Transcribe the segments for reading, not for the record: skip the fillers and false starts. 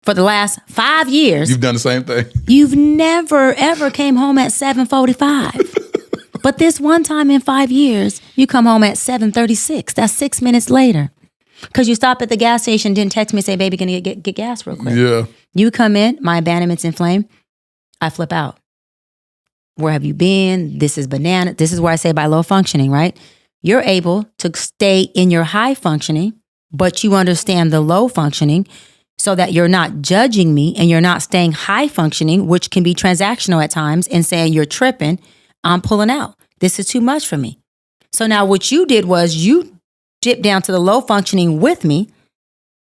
for the last 5 years. You've done the same thing. You've never, ever came home at 7:45. But this one time in 5 years, you come home at 7:36. That's 6 minutes later. Because you stop at the gas station, didn't text me and say, baby, can you get gas real quick? Yeah. You come in, my abandonment's inflamed. I flip out. Where have you been? This is banana. This is where I say by low functioning, right? You're able to stay in your high functioning, but you understand the low functioning so that you're not judging me and you're not staying high functioning, which can be transactional at times, and saying you're tripping, I'm pulling out. This is too much for me. So now what you did was you dipped down to the low functioning with me,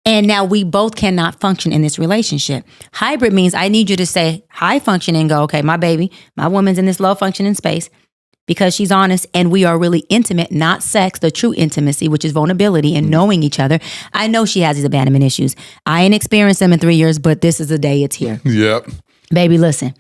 and now we both cannot function in this relationship. Hybrid means I need you to say high functioning and go, okay, my baby, my woman's in this low functioning space because she's honest and we are really intimate, not sex, the true intimacy, which is vulnerability and knowing each other. I know she has these abandonment issues. I ain't experienced them in 3 years, but this is the day it's here. Yep. Baby, listen,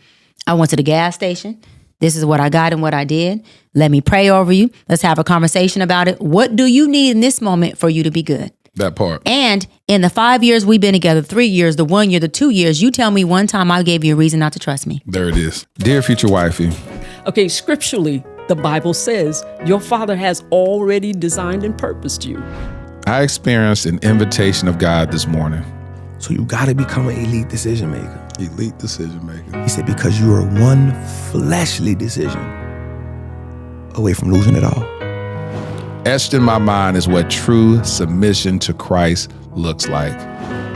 I went to the gas station. This is what I got and what I did. Let me pray over you. Let's have a conversation about it. What do you need in this moment for you to be good? That part. And in the 5 years we've been together, 3 years, the 1 year, the 2 years, you tell me one time I gave you a reason not to trust me. There it is. Dear future wifey. Okay, scripturally, the Bible says your Father has already designed and purposed you. I experienced an invitation of God this morning. So you got to become an elite decision maker. Elite decision maker. He said, because you are one fleshly decision away from losing it all. Etched in my mind is what true submission to Christ looks like.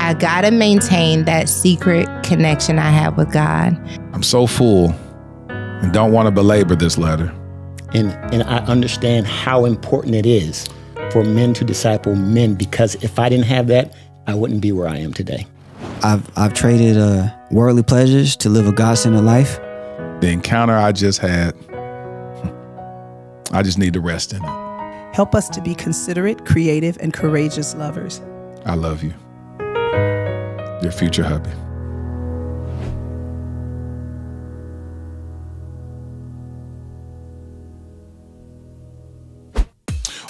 I got to maintain that secret connection I have with God. I'm so full and don't want to belabor this letter. And I understand how important it is for men to disciple men, because if I didn't have that, I wouldn't be where I am today. I've traded worldly pleasures to live a God-centered life. The encounter I just had, I just need to rest in it. Help us to be considerate, creative, and courageous lovers. I love you. Your future hubby.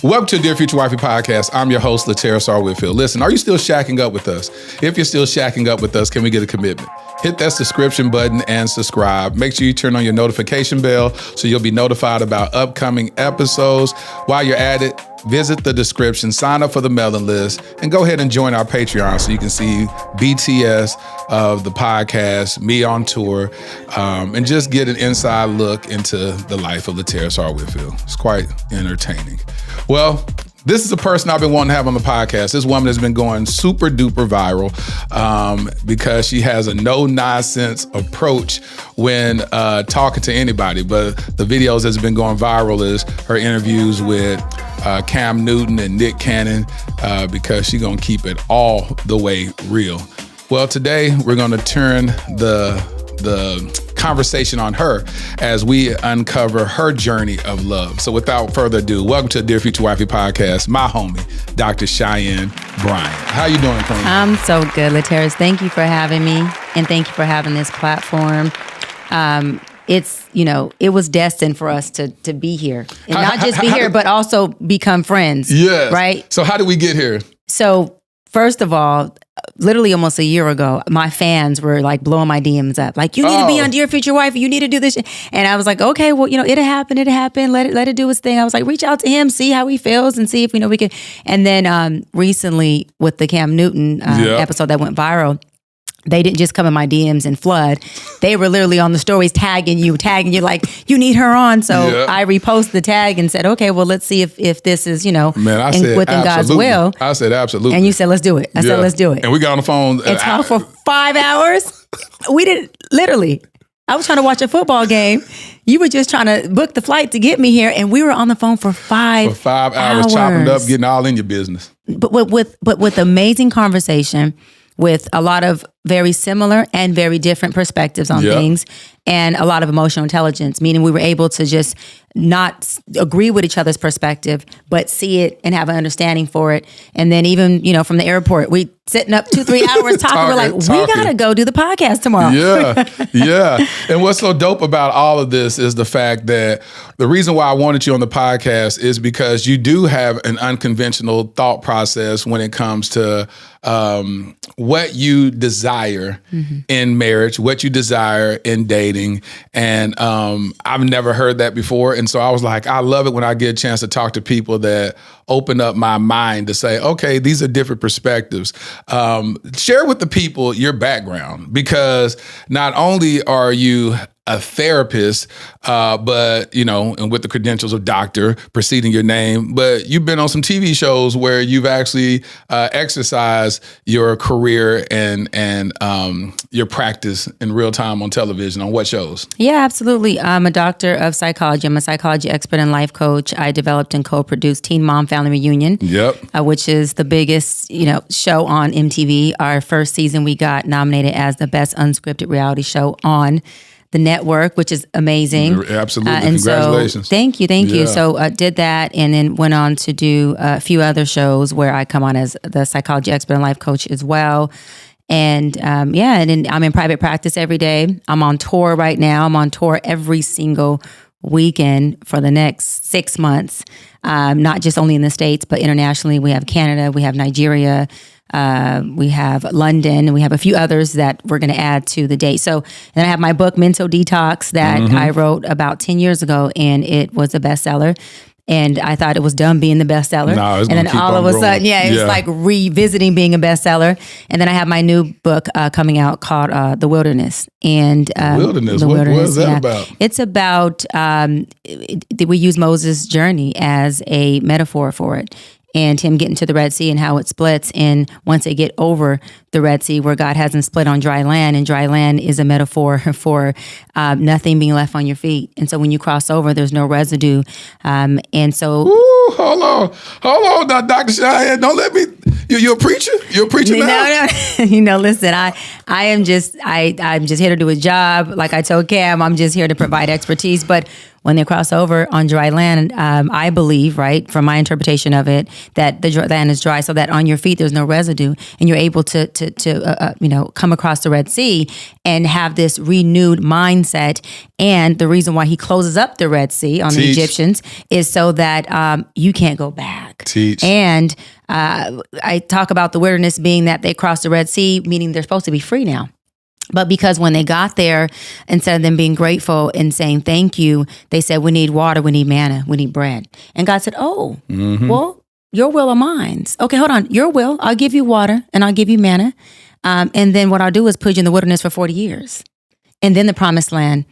Welcome to Dear Future Wifey Podcast. I'm your host, Laterra Sar Whitfield. Listen, are you still shacking up with us? If you're still shacking up with us, can we get a commitment? Hit that subscription button and subscribe. Make sure you turn on your notification bell so you'll be notified about upcoming episodes. While you're at it, visit the description, sign up for the mailing list, and go ahead and join our Patreon so you can see BTS of the podcast, me on tour, and just get an inside look into the life of Laterra Sar Whitfield. It's quite entertaining. Well, this is a person I've been wanting to have on the podcast. This woman has been going super duper viral because she has a no-nonsense approach when talking to anybody. But the videos that's been going viral is her interviews with Cam Newton and Nick Cannon because she's going to keep it all the way real. Well, today we're going to turn the conversation on her as we uncover her journey of love. So without further ado, welcome to the Dear Future Wifey Podcast, my homie, Dr. Cheyenne Bryant. How you doing, Queen? I'm so good, Laterra. Thank you for having me, and thank you for having this platform. It's, it was destined for us to be here. And not just be here, but also become friends. Yes. Right? So how did we get here? So first of all, literally almost a year ago, my fans were like blowing my DMs up. Like, you need to be on Dear Future Wife. You need to do this. And I was like, okay, well, it'll happen. Let it do its thing. I was like, reach out to him, see how he feels, and see if we can. And then recently with the Cam Newton episode that went viral, they didn't just come in my DMs and flood. They were literally on the stories tagging you like, you need her on. So I reposted the tag and said, okay, well, let's see if this is, within God's will. I said, absolutely. And you said, let's do it. I said, let's do it. And we got on the phone. And talked for 5 hours. We didn't, literally. I was trying to watch a football game. You were just trying to book the flight to get me here. And we were on the phone for 5 hours. Chopping it up, getting all in your business. But with amazing conversation, with a lot of very similar and very different perspectives on things, and a lot of emotional intelligence, meaning we were able to just not agree with each other's perspective, but see it and have an understanding for it. And then even, from the airport, we sitting up 2-3 hours talking. We're like, we got to go do the podcast tomorrow. Yeah. And what's so dope about all of this is the fact that the reason why I wanted you on the podcast is because you do have an unconventional thought process when it comes to what you desire desire in marriage, what you desire in dating. And I've never heard that before. And so I was like, I love it when I get a chance to talk to people that open up my mind to say, okay, these are different perspectives. Share with the people your background, because not only are you a therapist, but, you know, and with the credentials of doctor preceding your name, but you've been on some TV shows where you've actually exercised your career and your practice in real time on television. On what shows? Yeah, absolutely. I'm a doctor of psychology. I'm a psychology expert and life coach. I developed and co-produced Teen Mom Family Reunion, which is the biggest, show on MTV. Our first season, we got nominated as the best unscripted reality show on the network, which is amazing. Absolutely. And congratulations. So, thank you. So did that, and then went on to do a few other shows where I come on as the psychology expert and life coach as well. And and then I'm in private practice every day. I'm on tour right now. I'm on tour every single weekend for the next 6 months, not just only in the States, but internationally. We have Canada, we have Nigeria, we have London, and we have a few others that we're going to add to the date. So then I have my book, Mental Detox, that I wrote about 10 years ago, and it was a bestseller. And I thought it was done being the bestseller. No, and then all of a sudden, it was like revisiting being a bestseller. And then I have my new book coming out called The Wilderness. And Wilderness. The What Wilderness, is that about? It's about we use Moses' journey as a metaphor for it, and him getting to the Red Sea and how it splits. And once they get over the Red Sea, where God hasn't split on dry land, and dry land is a metaphor for nothing being left on your feet. And so when you cross over, there's no residue. And so... Ooh, hold on, now, Dr. Cheyenne, don't let me... You're a preacher? You're a preacher now? No. Listen, I'm just here to do a job. Like I told Cam, I'm just here to provide expertise. But when they cross over on dry land, I believe, right, from my interpretation of it, that the land is dry, so that on your feet there's no residue, and you're able to come across the Red Sea and have this renewed mindset. And the reason why he closes up the Red Sea on the Egyptians is so that you can't go back. Teach. And I talk about the wilderness being that they crossed the Red Sea, meaning they're supposed to be free now. But because when they got there, instead of them being grateful and saying thank you, they said, we need water, we need manna, we need bread. And God said, well, your will or mine. Okay, hold on. Your will, I'll give you water and I'll give you manna. And then what I'll do is put you in the wilderness for 40 years. And then the promised land,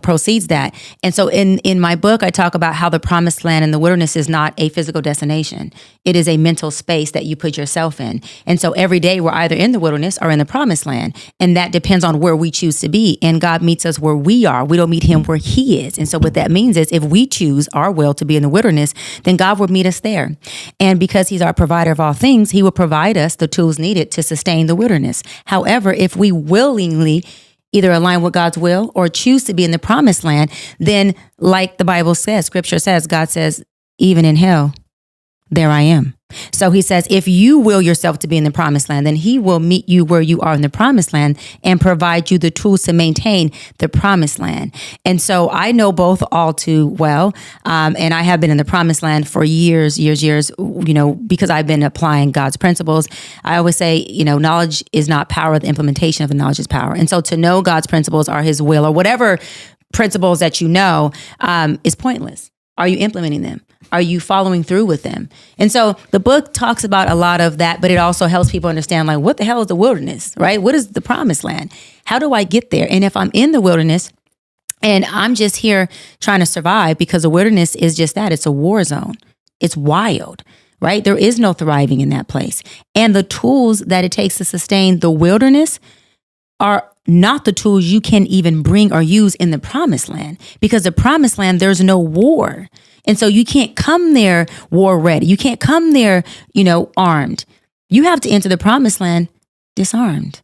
proceeds that. And so in my book, I talk about how the promised land and the wilderness is not a physical destination. It is a mental space that you put yourself in. And so every day we're either in the wilderness or in the promised land. And that depends on where we choose to be. And God meets us where we are. We don't meet him where he is. And so what that means is if we choose our will to be in the wilderness, then God will meet us there. And because he's our provider of all things, he will provide us the tools needed to sustain the wilderness. However, if we willingly either align with God's will or choose to be in the promised land, then like the Bible says, scripture says, God says, even in hell, there I am. So he says, if you will yourself to be in the promised land, then he will meet you where you are in the promised land and provide you the tools to maintain the promised land. And so I know both all too well. And I have been in the promised land for years, because I've been applying God's principles. I always say, knowledge is not power. The implementation of the knowledge is power. And so to know God's principles are his will or whatever principles that is pointless. Are you implementing them? Are you following through with them? And so the book talks about a lot of that, but it also helps people understand, like, what the hell is the wilderness, right? What is the promised land? How do I get there? And if I'm in the wilderness and I'm just here trying to survive, because the wilderness is just that, it's a war zone. It's wild, right? There is no thriving in that place. And the tools that it takes to sustain the wilderness are not the tools you can even bring or use in the promised land, because the promised land, there's no war. And so you can't come there war ready. You can't come there, armed. You have to enter the promised land disarmed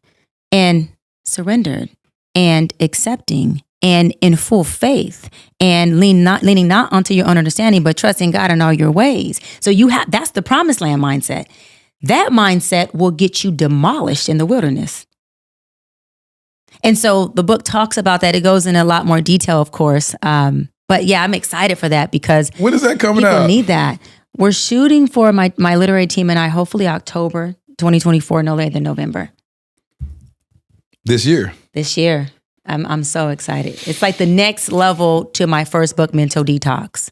and surrendered and accepting and in full faith and leaning not onto your own understanding, but trusting God in all your ways. So that's the promised land mindset. That mindset will get you demolished in the wilderness. And so the book talks about that. It goes in a lot more detail, of course. But yeah, I'm excited for that because when is that coming out? People need that. We're shooting for my literary team and I, hopefully October 2024, no later than November. This year. This year. I'm so excited. It's like the next level to my first book, Mental Detox.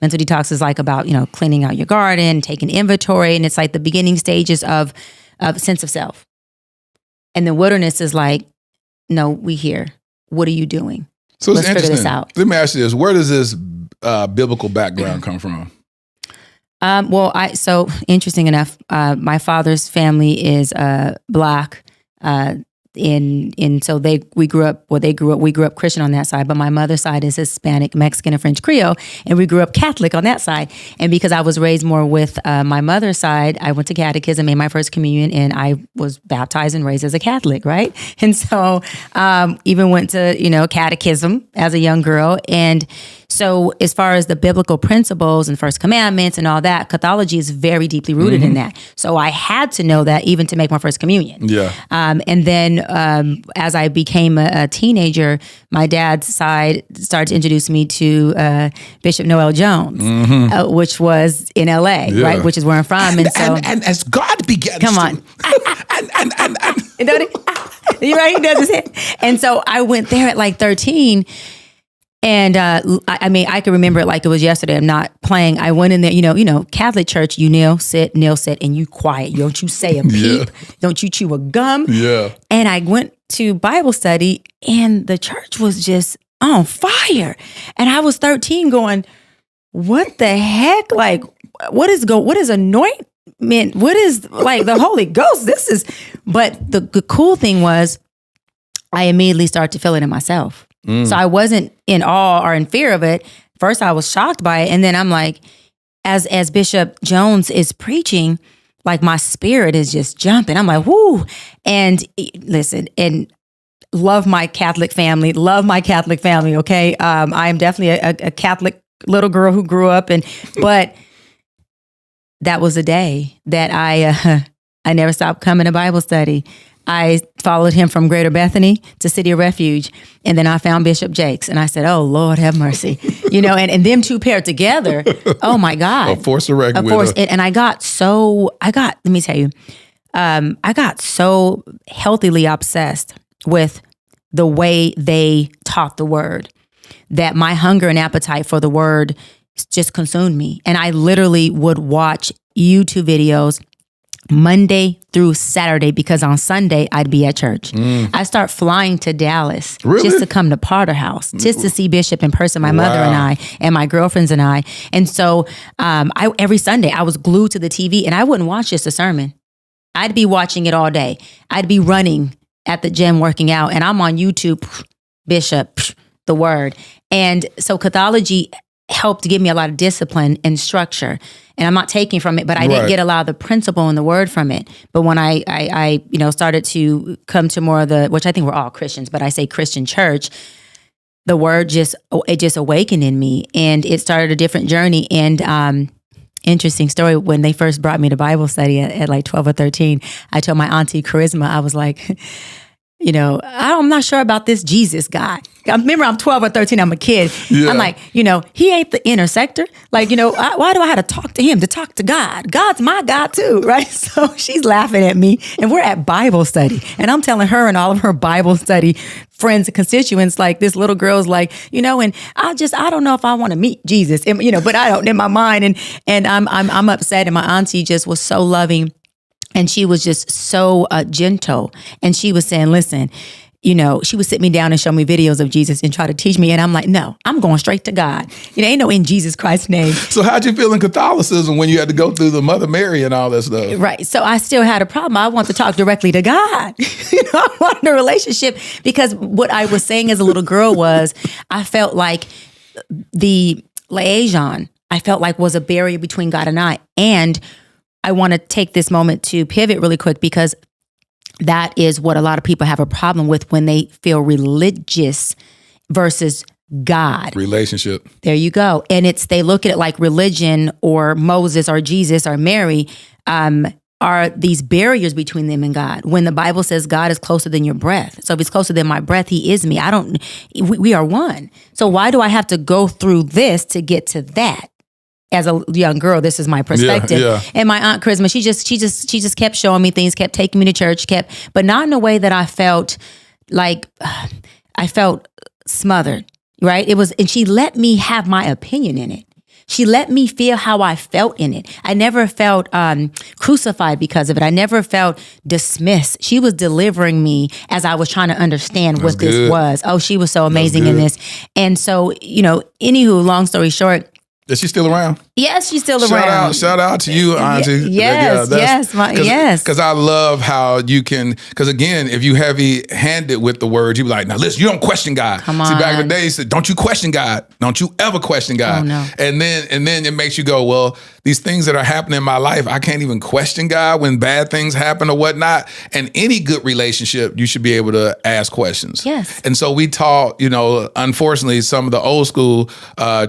Mental Detox is like about, cleaning out your garden, taking inventory. And it's like the beginning stages of sense of self. And the wilderness is like, no, we here. What are you doing? So it's Let's figure interesting. this out. Let me ask you this. Where does this biblical background come from? So interesting enough, my father's family is Black, so we grew up Christian on that side, but my mother's side is Hispanic, Mexican, and French Creole, and we grew up Catholic on that side. And because I was raised more with my mother's side, I went to catechism, made my first communion, and I was baptized and raised as a Catholic, right? And so even went to catechism as a young girl. And so as far as the biblical principles and First Commandments and all that, Catholicism is very deeply rooted in that. So I had to know that even to make my first communion. Yeah. And then as I became a teenager, my dad's side started to introduce me to Bishop Noel Jones, which was in LA, right? Which is where I'm from. And as God began come on. You right? He does his head. And so I went there at like 13. And I can remember it like it was yesterday. I'm not playing. I went in there, Catholic church, you kneel, sit, and you quiet. Don't you say a peep. Don't you chew a gum. Yeah. And I went to Bible study and the church was just on fire. And I was 13 going, what the heck? Like, what is anointment? What is like the Holy Ghost? But the cool thing was I immediately started to feel it in myself. So I wasn't in awe or in fear of it. First, I was shocked by it. And then I'm like, as Bishop Jones is preaching, like my spirit is just jumping. I'm like, whoo. And listen, and love my Catholic family, okay? I am definitely a Catholic little girl who grew up. But that was a day that I never stopped coming to Bible study. I followed him from Greater Bethany to City of Refuge. And then I found Bishop Jakes and I said, oh, Lord, have mercy. And them two paired together. Oh my God. A force to reckon with. And let me tell you, I got so healthily obsessed with the way they taught the word that my hunger and appetite for the word just consumed me. And I literally would watch YouTube videos Monday through Saturday because on Sunday I'd be at church. I start flying to Dallas just to come to Potter House, just to see Bishop in person, my mother and I, and my girlfriends and I. And so every Sunday I was glued to the TV and I wouldn't watch just a sermon. I'd be watching it all day. I'd be running at the gym working out and I'm on YouTube, Bishop, the word. And so Cathology helped give me a lot of discipline and structure. And I'm not taking from it, but I didn't get a lot of the principle and the word from it. But when I started to come to more of which I think we're all Christians, but I say Christian church, the word just awakened in me and it started a different journey. And interesting story, when they first brought me to Bible study at like 12 or 13, I told my auntie Charisma, I was like, I'm not sure about this Jesus guy. I remember I'm 12 or 13, I'm a kid. Yeah. I'm like, he ain't the intersector. Like, why do I have to talk to him to talk to God? God's my God too, right? So she's laughing at me and we're at Bible study. And I'm telling her and all of her Bible study friends and constituents, like this little girl's like, and I don't know if I want to meet Jesus, but I don't in my mind. And I'm upset. And my auntie just was so loving. And she was just so gentle. And she was saying, listen, she would sit me down and show me videos of Jesus and try to teach me. And I'm like, no, I'm going straight to God. Ain't no in Jesus Christ's name. So how'd you feel in Catholicism when you had to go through the Mother Mary and all that stuff? Right. So I still had a problem. I want to talk directly to God. I wanted a relationship because what I was saying as a little girl was I felt like the liaison, was a barrier between God and I. And I want to take this moment to pivot really quick because that is what a lot of people have a problem with when they feel religious versus God. Relationship. There you go. And they look at it like religion or Moses or Jesus or Mary are these barriers between them and God. When the Bible says God is closer than your breath. So if he's closer than my breath, he is me. We are one. So why do I have to go through this to get to that? As a young girl, this is my perspective. Yeah. And my aunt Charisma, she just kept showing me things, kept taking me to church, but not in a way that I felt like I felt smothered, right? And she let me have my opinion in it. She let me feel how I felt in it. I never felt crucified because of it. I never felt dismissed. She was delivering me as I was trying to understand what this was. Oh, she was so amazing in this. And so, anywho, long story short. Is she still around? Yes, she's still around. Shout out to you, Auntie. Yes. Because I love how you can, because again, if you heavy-handed with the words, you be like, now listen, you don't question God. Come on. See, back in the day, he said, don't you question God. Don't you ever question God. Oh, no. And then it makes you go, well, these things that are happening in my life, I can't even question God when bad things happen or whatnot. And any good relationship, you should be able to ask questions. Yes. And so we taught, unfortunately, some of the old school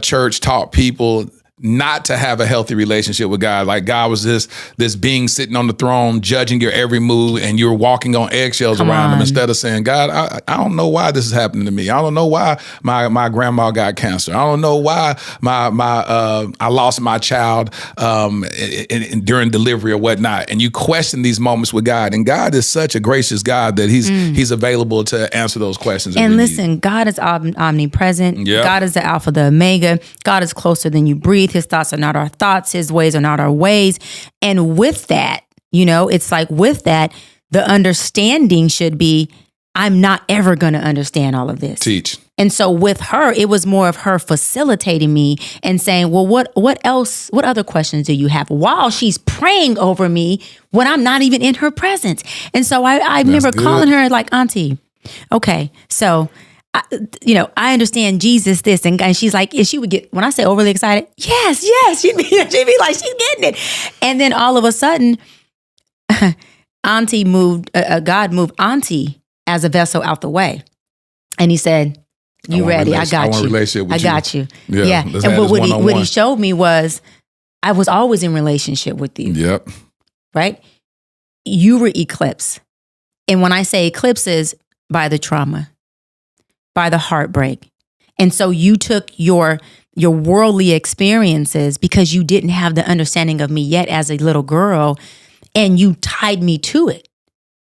church taught people not to have a healthy relationship with God. Like God was this being sitting on the throne, judging your every move, and you're walking on eggshells around him instead of saying, God, I don't know why this is happening to me. I don't know why my grandma got cancer. I don't know why I lost my child during delivery or whatnot. And you question these moments with God. And God is such a gracious God that he's available to answer those questions. And listen, God is omnipresent. Yep. God is the Alpha, the Omega. God is closer than you breathe. His thoughts are not our thoughts. His ways are not our ways. And with that, it's like with that, the understanding should be, I'm not ever going to understand all of this. Teach. And so with her, it was more of her facilitating me and saying, well, what else, what other questions do you have while she's praying over me when I'm not even in her presence? And so I remember calling her like, Auntie, okay, so I understand Jesus this, and she's like, and she would get, when I say overly excited, yes, she'd be like, she's getting it. And then all of a sudden, Auntie moved, God moved Auntie as a vessel out the way. And he said, you ready? I got you. I got you. Yeah. And what he showed me was, I was always in relationship with you. Yep. Right? You were eclipsed. And when I say eclipses, by the trauma, by the heartbreak. And so you took your worldly experiences because you didn't have the understanding of me yet as a little girl, and you tied me to it.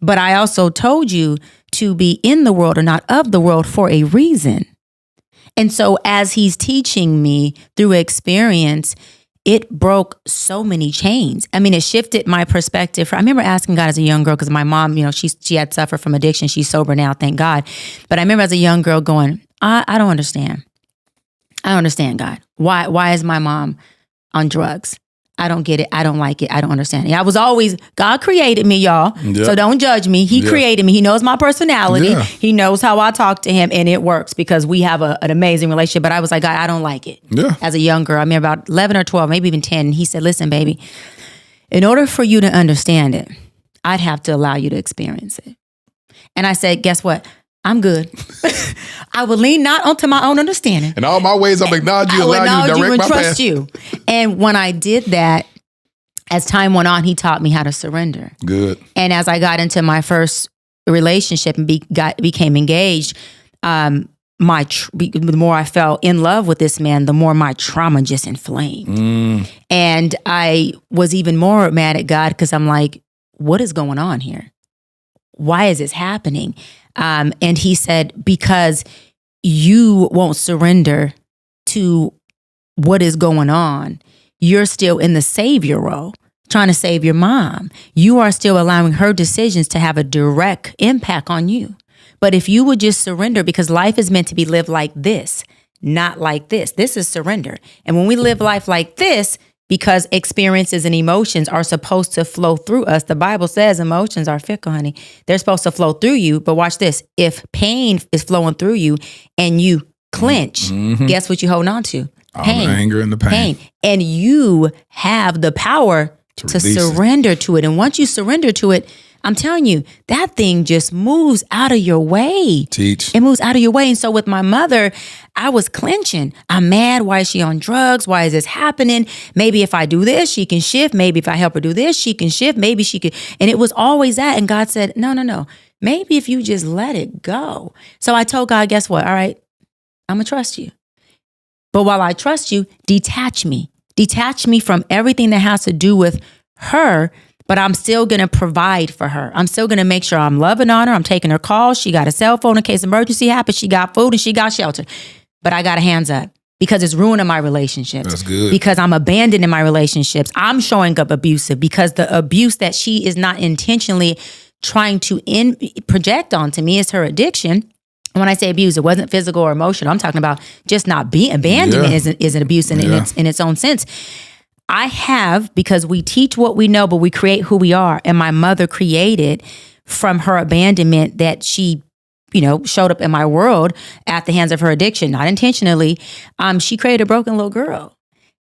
But I also told you to be in the world or not of the world for a reason. And so as he's teaching me through experience, it broke so many chains. I mean, it shifted my perspective. I remember asking God as a young girl, because my mom, she had suffered from addiction. She's sober now, thank God. But I remember as a young girl going, I don't understand. I don't understand, God. Why is my mom on drugs? I don't get it. I don't like it. I don't understand it. I was always, God created me, y'all. Yep. So don't judge me. He created me. He knows my personality. Yeah. He knows how I talk to him, and it works because we have an amazing relationship. But I was like, God, I don't like it. Yeah. As a young girl, I mean, about 11 or 12, maybe even 10. He said, listen, baby, in order for you to understand it, I'd have to allow you to experience it. And I said, guess what? I'm good. I will lean not onto my own understanding. In all my ways, I'm acknowledge you, allow you to direct my path. Trust you. And when I did that, as time went on, he taught me how to surrender. Good. And as I got into my first relationship and became engaged, the more I fell in love with this man, the more my trauma just inflamed. And I was even more mad at God because I'm like, what is going on here? Why is this happening? And he said, because you won't surrender to what is going on. You're still in the savior role, trying to save your mom. You are still allowing her decisions to have a direct impact on you. But if you would just surrender, because life is meant to be lived like this, not like this. This is surrender. And when we live life like this, because experiences and emotions are supposed to flow through us. The Bible says emotions are fickle, honey. They're supposed to flow through you. But watch this. If pain is flowing through you and you clench, guess what you're holding on to? Pain. All the anger and the pain. And you have the power to surrender to it. And once you surrender to it, I'm telling you, that thing just moves out of your way. Teach. It moves out of your way. And so with my mother, I was clenching. I'm mad. Why is she on drugs? Why is this happening? Maybe if I do this, she can shift. Maybe if I help her do this, she can shift. Maybe she could. And it was always that. And God said, no. Maybe if you just let it go. So I told God, guess what? All right, I'm going to trust you. But while I trust you, detach me. Detach me from everything that has to do with her, but I'm still going to provide for her. I'm still going to make sure I'm loving on her. I'm taking her calls. She got a cell phone in case emergency happens. She got food and she got shelter. But I got a hands up because it's ruining my relationships. That's good. Because I'm abandoning my relationships. I'm showing up abusive because the abuse that she is not intentionally trying to project onto me is her addiction. When I say abuse, it wasn't physical or emotional. I'm talking about just not being abandonment is an abuse in its own sense. I have, because we teach what we know, but we create who we are. And my mother created from her abandonment that she, showed up in my world at the hands of her addiction, not intentionally. She created a broken little girl.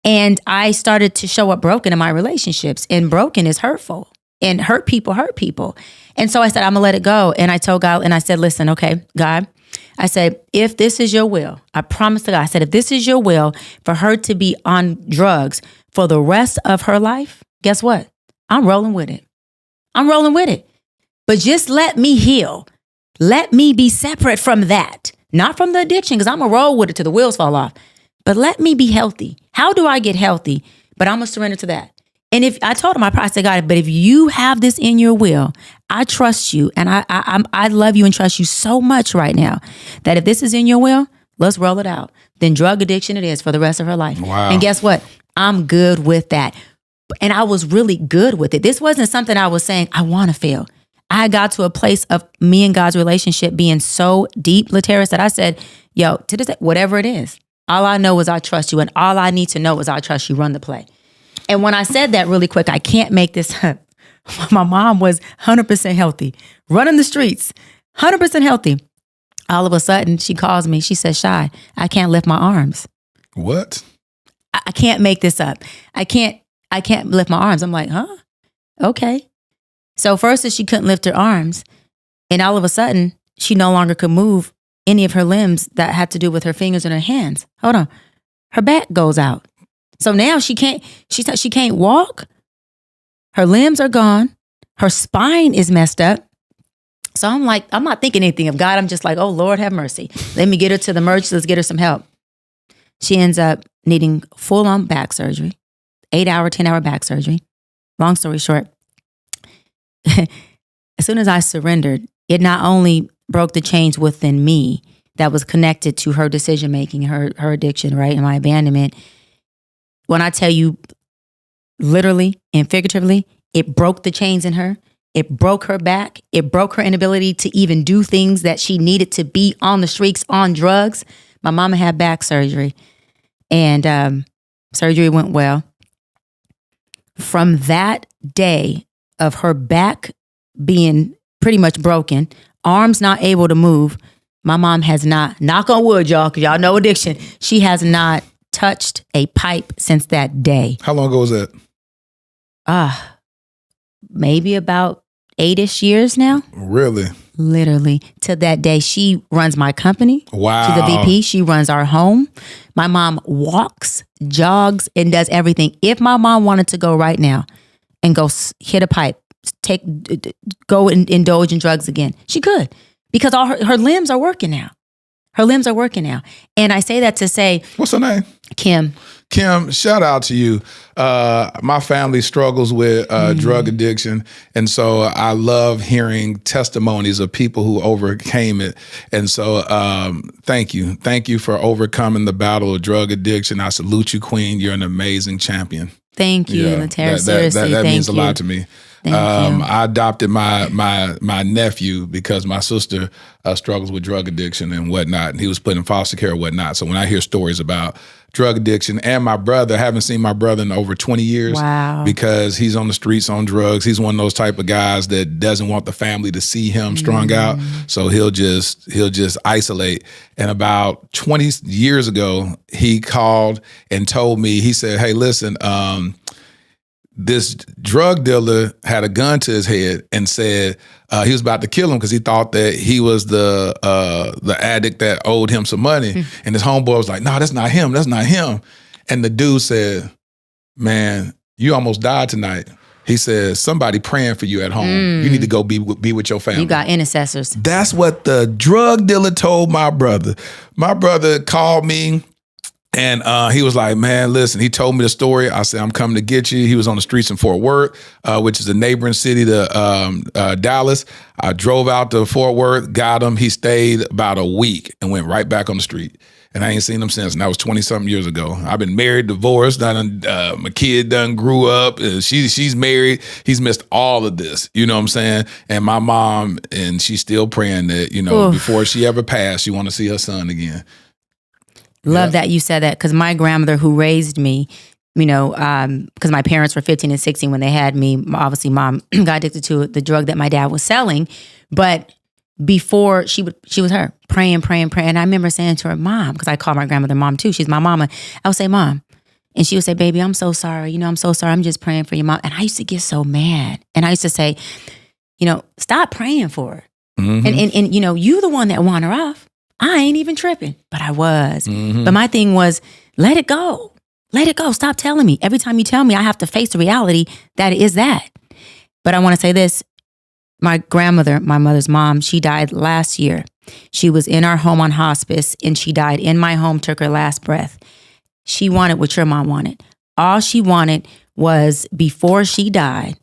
And I started to show up broken in my relationships. And broken is hurtful. And hurt people. And so I said, I'm going to let it go. And I told God, and I said, listen, okay, God, I said, if this is your will, I promise to God, I said, if this is your will for her to be on drugs for the rest of her life, guess what? I'm rolling with it. But just let me heal. Let me be separate from that. Not from the addiction, because I'm going to roll with it till the wheels fall off. But let me be healthy. How do I get healthy? But I'm going to surrender to that. And if I told him, I said, God, but if you have this in your will, I trust you. And I love you and trust you so much right now that if this is in your will, let's roll it out. Then drug addiction it is for the rest of her life. Wow. And guess what? I'm good with that. And I was really good with it. This wasn't something I was saying, I want to fail. I got to a place of me and God's relationship being so deep, Lateris, that I said, yo, to this day, whatever it is, all I know is I trust you. And all I need to know is I trust you. Run the play. And when I said that really quick, I can't make this up. My mom was 100% healthy, running the streets, 100% healthy. All of a sudden, she calls me. She says, Shy, I can't lift my arms. What? I can't make this up. I can't lift my arms. I'm like, huh? Okay. So first is she couldn't lift her arms. And all of a sudden, she no longer could move any of her limbs that had to do with her fingers and her hands. Hold on. Her back goes out. So now she can't walk. Her limbs are gone. Her spine is messed up. So I'm like, I'm not thinking anything of God. I'm just like, oh, Lord, have mercy. Let me get her to the emergency. Let's get her some help. She ends up needing full-on back surgery, 8-hour, 10-hour back surgery. Long story short, as soon as I surrendered, it not only broke the chains within me that was connected to her decision-making, her addiction, right, and my abandonment. When I tell you literally and figuratively, it broke the chains in her. It broke her back. It broke her inability to even do things that she needed to be on the streets, on drugs. My mama had back surgery, and surgery went well. From that day of her back being pretty much broken, arms not able to move, my mom has not, knock on wood, y'all, because y'all know addiction, she has not touched a pipe since that day. How long ago was that? Maybe about 8-ish years now. Really? Literally. To that day, she runs my company. Wow. She's a VP. She runs our home. My mom walks, jogs, and does everything. If my mom wanted to go right now and go hit a pipe, go and indulge in drugs again, she could, because all her limbs are working now. Her limbs are working now. And I say that to say, what's her name? Kim. Kim, shout out to you. My family struggles with drug addiction. And so I love hearing testimonies of people who overcame it. And so thank you. Thank you for overcoming the battle of drug addiction. I salute you, Queen. You're an amazing champion. Thank you, Latera. Seriously, that thank means you. a lot to me. I adopted my nephew because my sister struggles with drug addiction and whatnot, and he was put in foster care and whatnot. So when I hear stories about drug addiction, and my brother, I haven't seen my brother in over 20 years. Wow. Because he's on the streets on drugs. He's one of those type of guys that doesn't want the family to see him strung out. So he'll just isolate. And about 20 years ago, he called and told me, he said, hey, listen, this drug dealer had a gun to his head and said he was about to kill him because he thought that he was the addict that owed him some money. And his homeboy was like, no, that's not him. That's not him. And the dude said, man, you almost died tonight. He said, somebody praying for you at home. You need to go be with your family. You got intercessors. That's what the drug dealer told my brother. My brother called me And he was like, man, listen, he told me the story. I said, I'm coming to get you. He was on the streets in Fort Worth, which is a neighboring city to Dallas. I drove out to Fort Worth, got him. He stayed about a week and went right back on the street. And I ain't seen him since. And that was 20-something years ago. I've been married, divorced, my kid done grew up. She's married. He's missed all of this. You know what I'm saying? And my mom, and she's still praying that, before she ever passed, she want to see her son again. Love that you said that, because my grandmother who raised me, because my parents were 15 and 16 when they had me. Obviously, mom got addicted to the drug that my dad was selling. But before she was her praying. And I remember saying to her, Mom, because I call my grandmother Mom too. She's my mama. I would say, Mom. And she would say, baby, I'm so sorry. I'm so sorry. I'm just praying for your mom. And I used to get so mad. And I used to say, stop praying for her. Mm-hmm. And you the one that want her off. I ain't even tripping, but I was. Mm-hmm. But my thing was, let it go. Let it go. Stop telling me. Every time you tell me, I have to face the reality that it is that. But I want to say this. My grandmother, my mother's mom, she died last year. She was in our home on hospice, and she died in my home, took her last breath. She wanted what your mom wanted. All she wanted was, before she died,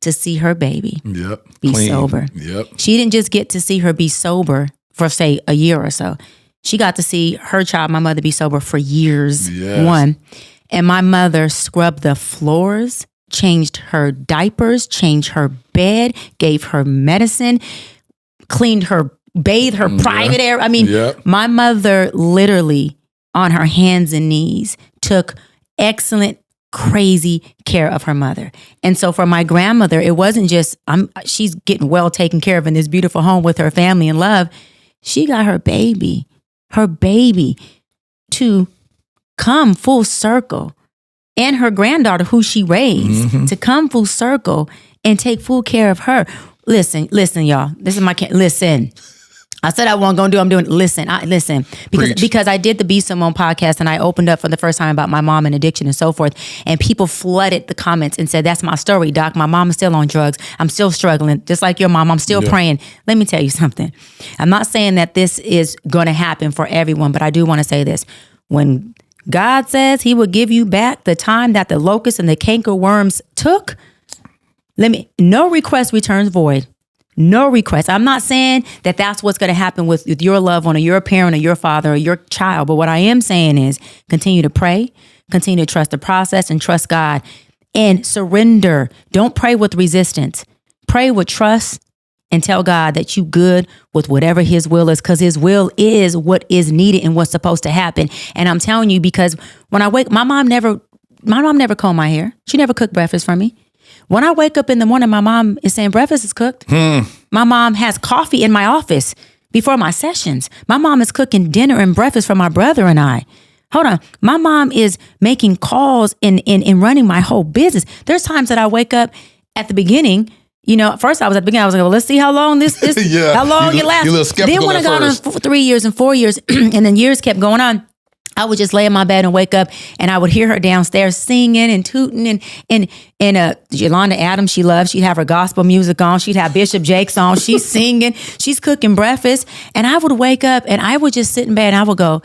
to see her baby be clean. Sober. Yep. She didn't just get to see her be sober for, say, a year or so. She got to see her child, my mother, be sober for years. Yes. One. And my mother scrubbed the floors, changed her diapers, changed her bed, gave her medicine, cleaned her, bathed her private area. I mean, my mother literally on her hands and knees took excellent, crazy care of her mother. And so for my grandmother, it wasn't just, she's getting well taken care of in this beautiful home with her family and love. She got her baby to come full circle, and her granddaughter who she raised to come full circle and take full care of her. Listen, y'all. This is listen. I said I wasn't gonna do. I'm doing. Listen, because I did the Be Simone podcast, and I opened up for the first time about my mom and addiction and so forth. And people flooded the comments and said, "That's my story, Doc. My mom is still on drugs. I'm still struggling, just like your mom. I'm still praying." Let me tell you something. I'm not saying that this is going to happen for everyone, but I do want to say this: when God says He will give you back the time that the locusts and the cankerworms took, no request returns void. No request. I'm not saying that that's what's going to happen with your loved one or your parent or your father or your child. But what I am saying is continue to pray, continue to trust the process and trust God, and surrender. Don't pray with resistance. Pray with trust and tell God that you good with whatever His will is, because His will is what is needed and what's supposed to happen. And I'm telling you, because when I wake, my mom never combed my hair. She never cooked breakfast for me. When I wake up in the morning, my mom is saying breakfast is cooked. My mom has coffee in my office before my sessions. My mom is cooking dinner and breakfast for my brother and I. Hold on. My mom is making calls and running my whole business. There's times that I wake up at the beginning. First I was at the beginning. I was like, well, let's see how long this how long it lasts. You're a little skeptical. Then when I got on 3 years and 4 years, and then years kept going on, I would just lay in my bed and wake up, and I would hear her downstairs singing and tooting and Yolanda Adams she loved. She'd have her gospel music on. She'd have Bishop Jakes on. She's singing. She's cooking breakfast. And I would wake up and I would just sit in bed and I would go,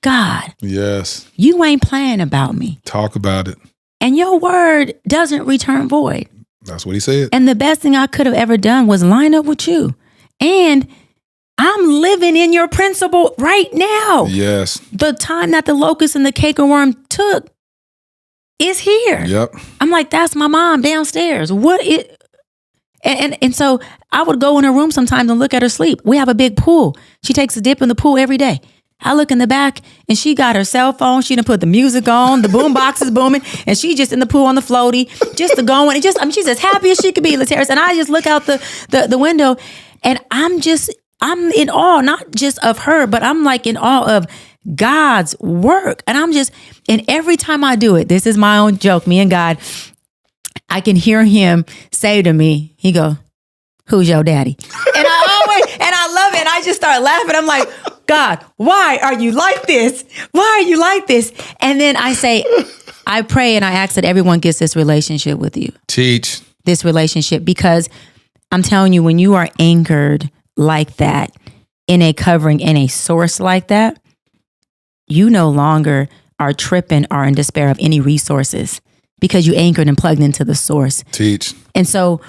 God, yes, you ain't playing about me. Talk about it. And your word doesn't return void. That's what He said. And the best thing I could have ever done was line up with you. And I'm living in your principle right now. Yes. The time that the locust and the cankerworm took is here. Yep. I'm like, that's my mom downstairs. And so I would go in her room sometimes and look at her sleep. We have a big pool. She takes a dip in the pool every day. I look in the back and she got her cell phone. She done put the music on. The boom box is booming. And she just in the pool on the floaty, just going. And she's as happy as she could be, Lateris. And I just look out the window and I'm in awe, not just of her, but I'm like in awe of God's work. And and every time I do it, this is my own joke, me and God, I can hear Him say to me, He go, who's your daddy? And I love it. And I just start laughing. I'm like, God, why are you like this? Why are you like this? And then I pray and I ask that everyone gets this relationship with you. Teach. This relationship, because I'm telling you, when you are anchored like that, in a covering, in a source like that, you no longer are tripping or in despair of any resources because you anchored and plugged into the source. Teach. And so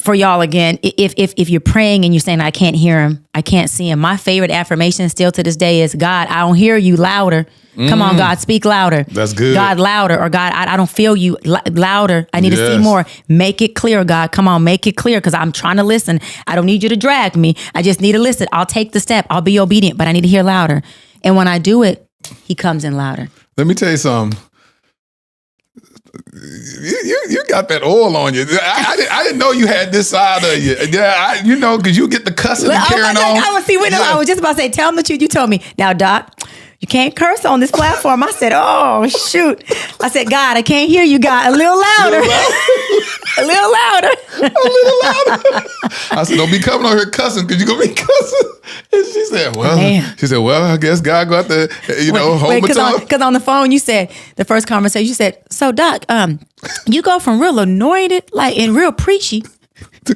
for y'all, again, if you're praying and you're saying, I can't hear him, I can't see him, my favorite affirmation still to this day is, God, I don't hear you, louder. Come on, God, speak louder. That's good. God, louder. Or God, I don't feel you, louder. I need to see more. Make it clear, God. Come on, make it clear, because I'm trying to listen. I don't need you to drag me. I just need to listen. I'll take the step. I'll be obedient, but I need to hear louder. And when I do it, he comes in louder. Let me tell you something. You got that oil on you. I didn't know you had this side of you. Yeah, because you get the cussing and carrying on. I was just about to say, tell him the truth. You told me. Now, Doc, you can't curse on this platform. I said, oh, shoot. I said, God, I can't hear you, God. A little louder. A little louder. A little louder. I said, don't be coming on here cussing, because you're going to be cussing. And she said, well, I guess God got to, hold my tongue. Because on the phone, you said, the first conversation, you said, so Doc, you go from real anointed, like, and real preachy, to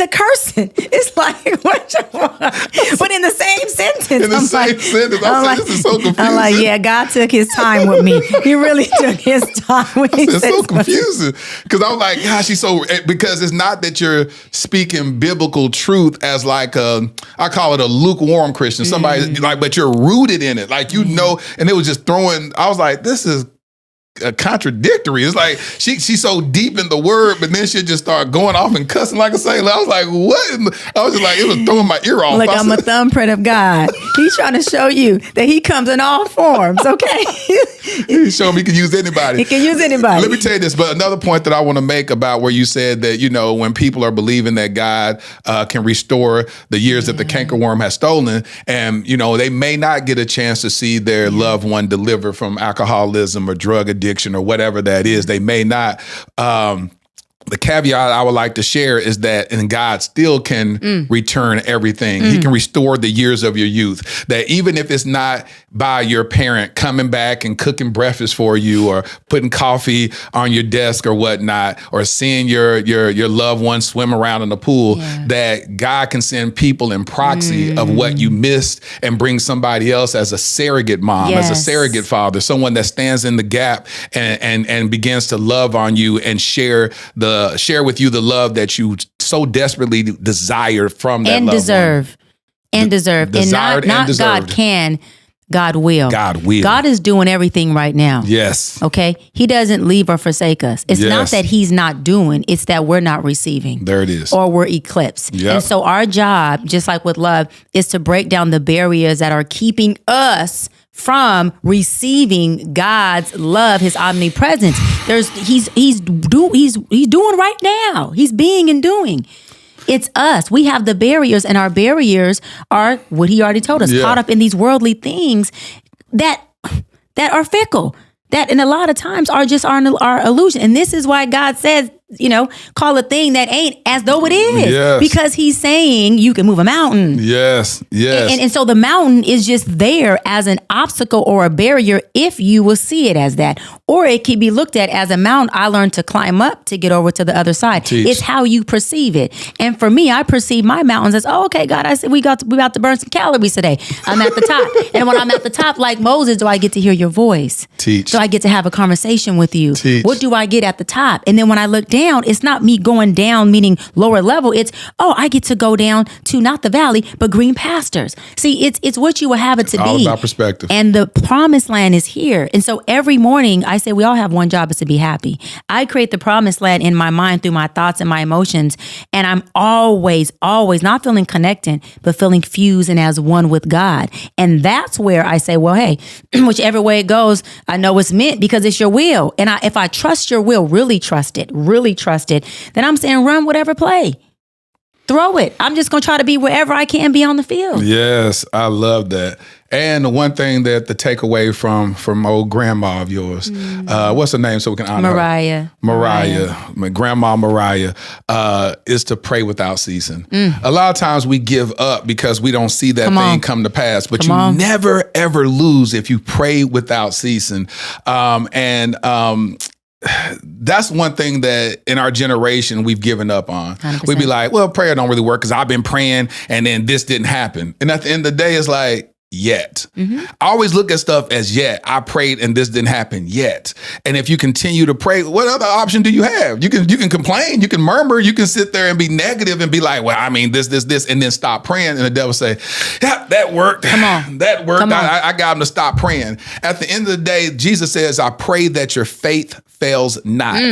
cursing. It's like, what you want? But in the same sentence. In the same sentence. This is so confusing. I'm like, yeah, God took his time with me. He really took his time with me. It's so confusing. Because I'm like, gosh, because it's not that you're speaking biblical truth as like I call it a lukewarm Christian. Somebody but you're rooted in it. Like, and it was just I was like, this is contradictory. It's like she's so deep in the word, but then she'll just start going off and cussing like a sailor. I was like, what? I was just like, it was throwing my ear off. Like, I'm a thumbprint of God. He's trying to show you that he comes in all forms, okay? He's showing me he can use anybody. He can use anybody. Let me tell you this, but another point that I want to make about where you said that, when people are believing that God can restore the years that the cankerworm has stolen, and, they may not get a chance to see their loved one delivered from alcoholism or drug addiction or whatever that is. They may not. The caveat I would like to share is that, and God still can return everything. He can restore the years of your youth. That even if it's not by your parent coming back and cooking breakfast for you, or putting coffee on your desk or whatnot, or seeing your loved one swim around in the pool, that God can send people in proxy of what you missed and bring somebody else as a surrogate mom, as a surrogate father, someone that stands in the gap and begins to love on you and share with you the love that you so desperately desire from that and loved deserve. one. And deserve. Desired and not deserved. God can, God will. God will. God is doing everything right now. Yes. Okay? He doesn't leave or forsake us. It's not that he's not doing, it's that we're not receiving. There it is. Or we're eclipsed. Yep. And so our job, just like with love, is to break down the barriers that are keeping us from receiving God's love, his omnipresence. He's doing right now. He's being and doing. It's us. We have the barriers, and our barriers are what he already told us, caught up in these worldly things that are fickle, that in a lot of times are just our illusion. And this is why God says, call a thing that ain't as though it is. Yes. Because he's saying you can move a mountain. Yes. And so the mountain is just there as an obstacle or a barrier if you will see it as that. Or it can be looked at as a mountain I learned to climb up to get over to the other side. Teach. It's how you perceive it. And for me, I perceive my mountains as, okay, God, I said we about to burn some calories today. I'm at the top. And when I'm at the top, like Moses, do I get to hear your voice? Teach. Do I get to have a conversation with you? Teach. What do I get at the top? And then when I look down, it's not me going down, meaning lower level. It's, I get to go down to not the valley, but green pastures. See, it's what you will have it to be. All about perspective. And the promised land is here. And so every morning I say we all have one job, is to be happy. I create the promised land in my mind through my thoughts and my emotions. And I'm always not feeling connected, but feeling fused and as one with God. And that's where I say, well, hey, whichever way it goes, I know it's meant because it's your will. And if I trust your will, really trust it, then I'm saying run whatever play. Throw it. I'm just going to try to be wherever I can be on the field. Yes, I love that. And the one thing that the takeaway from old grandma of yours, what's her name so we can honor her? Mariah. My grandma Mariah, is to pray without ceasing. A lot of times we give up because we don't see that thing come to pass, but you never ever lose if you pray without ceasing. That's one thing that in our generation we've given up on. 100%. We'd be like, well, prayer don't really work because I've been praying and then this didn't happen. And at the end of the day, it's like, yet. I always look at stuff as yet. I prayed and this didn't happen yet. And if you continue to pray, what other option do you have? You can complain, you can murmur, you can sit there and be negative and be like, well, I mean, this, and then stop praying. And the devil say, yeah, that worked. Come on. That worked. Come on. I got him to stop praying. At the end of the day, Jesus says, I pray that your faith fails not.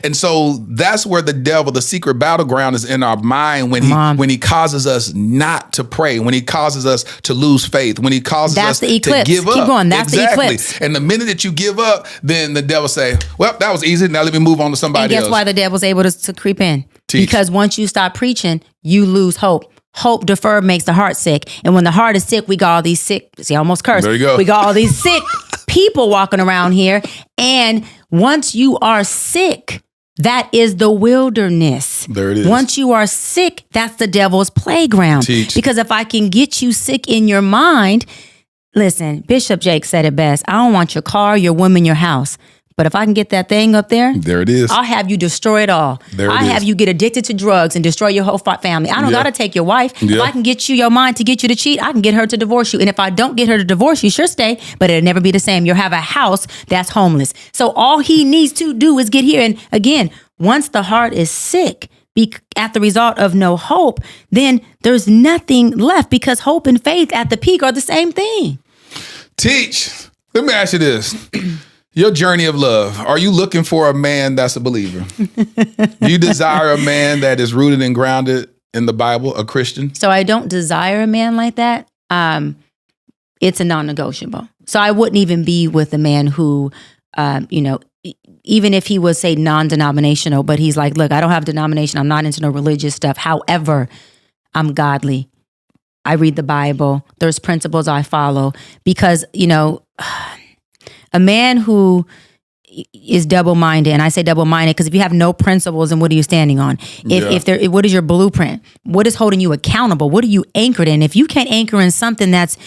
And so that's where the devil, the secret battleground, is in our mind when he causes us not to pray, when he causes us to lose faith, when he causes us to give up. Keep going. That's the eclipse. And the minute that you give up, then the devil say, well, that was easy. Now let me move on to somebody else. And guess why the devil's able to creep in? Teach. Because once you stop preaching, you lose hope. Hope deferred makes the heart sick. And when the heart is sick, we got all these sick, see, I almost cursed. There you go. We got all these sick people walking around here. And once you are sick, that is the wilderness. There it is. Once you are sick, that's the devil's playground. Teach. Because if I can get you sick in your mind, listen, Bishop Jake said it best. I don't want your car, your woman, your house. But if I can get that thing up there, it is. I'll have you destroy it all. I'll have you get addicted to drugs and destroy your whole family. I don't got to take your wife. If I can get you your mind to get you to cheat, I can get her to divorce you. And if I don't get her to divorce you, sure stay, but it'll never be the same. You'll have a house that's homeless. So all he needs to do is get here. And again, once the heart is sick, at the result of no hope, then there's nothing left, because hope and faith at the peak are the same thing. Teach. Let me ask you this. Your journey of love, are you looking for a man that's a believer? Do you desire a man that is rooted and grounded in the Bible, a Christian? So I don't desire a man like that. It's a non-negotiable. So I wouldn't even be with a man who, even if he was, say, non-denominational, but he's like, look, I don't have denomination. I'm not into no religious stuff. However, I'm godly. I read the Bible. There's principles I follow, because, a man who is double-minded, and I say double-minded because if you have no principles, then what are you standing on? What is your blueprint? What is holding you accountable? What are you anchored in? If you can't anchor in something that's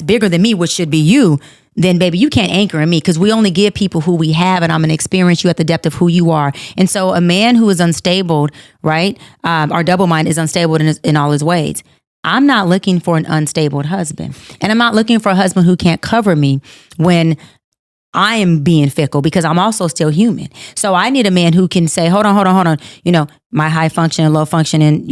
bigger than me, which should be you, then baby, you can't anchor in me, because we only give people who we have, and I'm going to experience you at the depth of who you are. And so a man who is unstable, right, or double-minded, is unstable in all his ways. I'm not looking for an unstable husband, and I'm not looking for a husband who can't cover me when I am being fickle, because I'm also still human. So I need a man who can say, hold on. My high functioning, low functioning,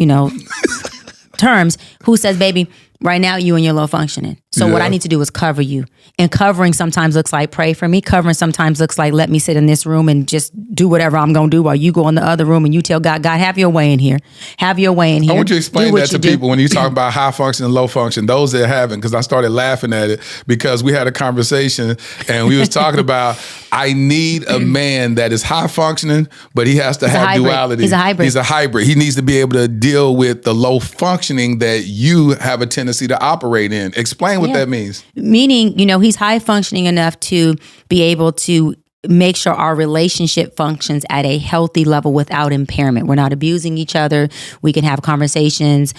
terms, who says, baby, right now you and your low functioning. So what I need to do is cover you. And covering sometimes looks like pray for me. Covering sometimes looks like let me sit in this room and just do whatever I'm going to do while you go in the other room and you tell God, have your way in here. Have your way in here. I want you to explain that to people when you talk about high function and low function, those that haven't, because I started laughing at it because we had a conversation and we was talking about, I need a man that is high functioning, but he has to have duality. He's a hybrid. He needs to be able to deal with the low functioning that you have a tendency to operate in. Explain what that means. Meaning, he's high functioning enough to be able to make sure our relationship functions at a healthy level without impairment. We're not abusing each other. We can have conversations.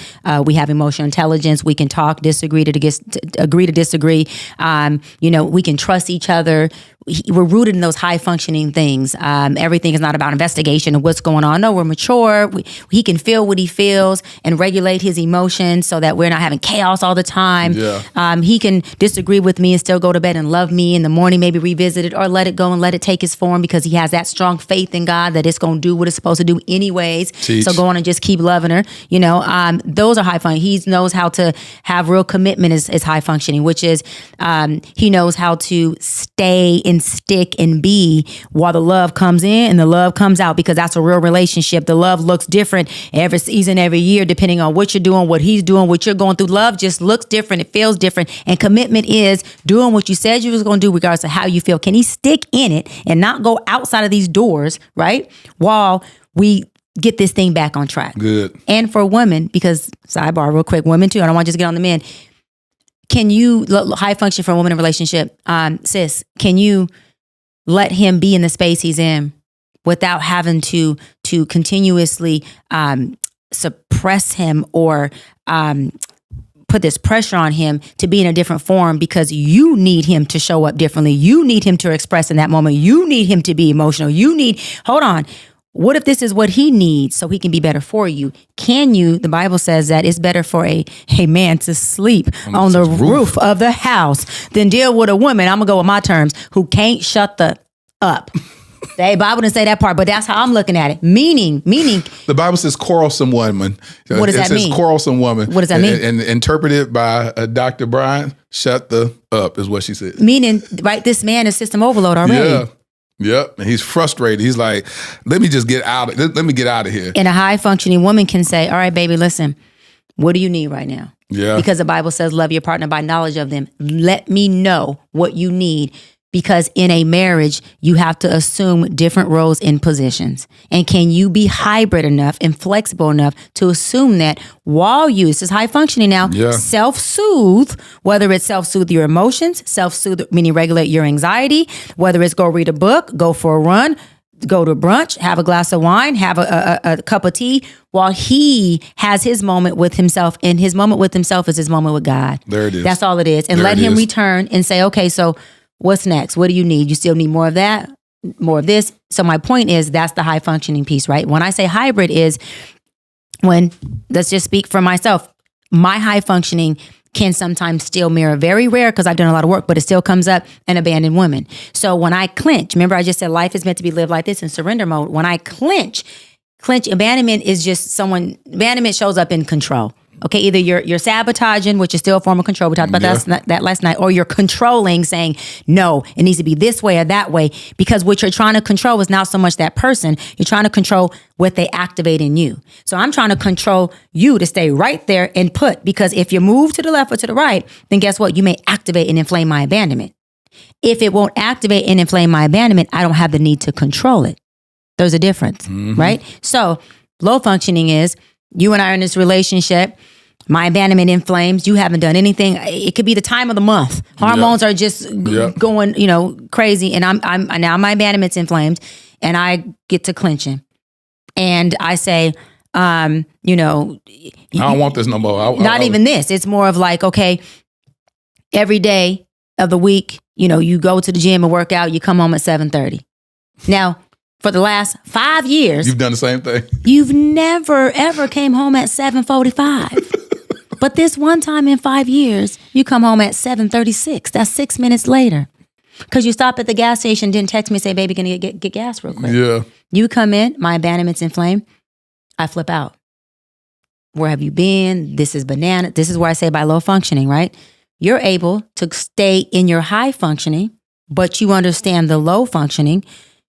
We have emotional intelligence. We can talk, agree to disagree. We can trust each other. We're rooted in those high functioning things. Everything is not about investigation of what's going on. No, we're mature. He can feel what he feels and regulate his emotions so that we're not having chaos all the time. He can disagree with me and still go to bed and love me in the morning, maybe revisit it or let it go and let it take its form, because he has that strong faith in God that it's going to do what it's supposed to do anyways. Teach. So go on and just keep loving her. Those are high functioning. He knows how to have real commitment is high functioning, which is he knows how to stay and stick and be while the love comes in and the love comes out, because that's a real relationship. The love looks different every season, every year, depending on what you're doing, what he's doing, what you're going through. Love just looks different. It feels different. And commitment is doing what you said you was going to do regardless of how you feel. Can he stick in it and not go outside of these doors, right? While we get this thing back on track. Good. And for women, because sidebar real quick, women too, I don't want to just get on the men. Can you, high function for a woman in a relationship, sis, can you let him be in the space he's in without having to continuously suppress him or put this pressure on him to be in a different form, because you need him to show up differently. You need him to express in that moment. You need him to be emotional. Hold on. What if this is what he needs so he can be better for you? Can you, the Bible says that it's better for a man to sleep on the roof of the house than deal with a woman, I'm going to go with my terms, who can't shut the up. The Bible didn't say that part, but that's how I'm looking at it. Meaning. The Bible says quarrelsome woman. What does that mean? It says quarrelsome woman. What does that mean? And interpreted by Dr. Bryant, shut the up is what she said. Meaning, right, this man is system overload already. Yeah. Yep. And he's frustrated. He's like, let me just get out. Let me get out of here. And a high functioning woman can say, all right, baby, listen, what do you need right now? Yeah. Because the Bible says, love your partner by knowledge of them. Let me know what you need. Because in a marriage, you have to assume different roles and positions. And can you be hybrid enough and flexible enough to assume that while you, this is high functioning now, self-soothe, whether it's self-soothe your emotions, self-soothe, meaning regulate your anxiety, whether it's go read a book, go for a run, go to brunch, have a glass of wine, have a cup of tea, while he has his moment with himself. And his moment with himself is his moment with God. There it is. That's all it is. And let him return and say, okay, so what's next? What do you need? You still need more of that, more of this. So my point is that's the high functioning piece, right? When I say hybrid is when, let's just speak for myself, my high functioning can sometimes still mirror, very rare because I've done a lot of work, but it still comes up, an abandoned woman. So when I clench, remember I just said life is meant to be lived like this in surrender mode. When I clench, abandonment is just abandonment shows up in control. Okay, either you're sabotaging, which is still a form of control. We talked about that last night, or you're controlling, saying, no, it needs to be this way or that way, because what you're trying to control is not so much that person. You're trying to control what they activate in you. So I'm trying to control you to stay right there and put, because if you move to the left or to the right, then guess what? You may activate and inflame my abandonment. If it won't activate and inflame my abandonment, I don't have the need to control it. There's a difference, right? So low functioning is, you and I are in this relationship. My abandonment inflames. You haven't done anything. It could be the time of the month. Hormones are just going, crazy. And I'm now my abandonment's inflamed, and I get to clenching, and I say, I don't want this no more. Not even this. It's more of like, okay, every day of the week, you go to the gym and work out. You come home at 7:30. Now, for the last 5 years, you've done the same thing. You've never, ever came home at 7:45. But this one time in 5 years, you come home at 7:36. That's 6 minutes later. Because you stop at the gas station, didn't text me and say, baby, gonna get gas real quick. Yeah. You come in, my abandonment's inflamed. I flip out. Where have you been? This is banana. This is where I say by low functioning, right? You're able to stay in your high functioning, but you understand the low functioning,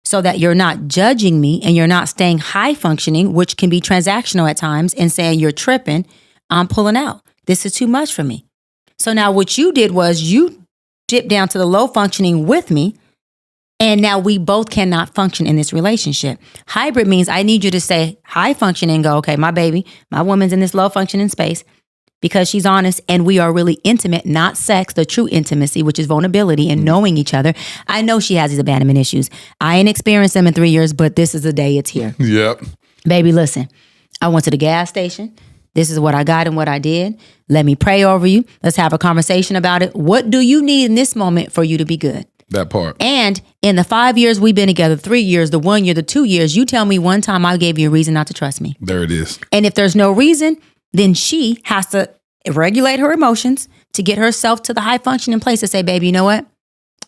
so that you're not judging me and you're not staying high functioning, which can be transactional at times, and saying you're tripping, I'm pulling out. This is too much for me. So now what you did was you dipped down to the low functioning with me, and now we both cannot function in this relationship. Hybrid means I need you to say high functioning and go, okay, my baby, my woman's in this low functioning space because she's honest and we are really intimate, not sex, the true intimacy, which is vulnerability and knowing each other. I know she has these abandonment issues. I ain't experienced them in 3 years, but this is the day it's here. Yep. Baby, listen, I went to the gas station. This is what I got and what I did. Let me pray over you. Let's have a conversation about it. What do you need in this moment for you to be good? That part. And in the 5 years we've been together, 3 years, the 1 year, the 2 years, you tell me one time I gave you a reason not to trust me. There it is. And if there's no reason, then she has to regulate her emotions to get herself to the high functioning place to say, baby, you know what?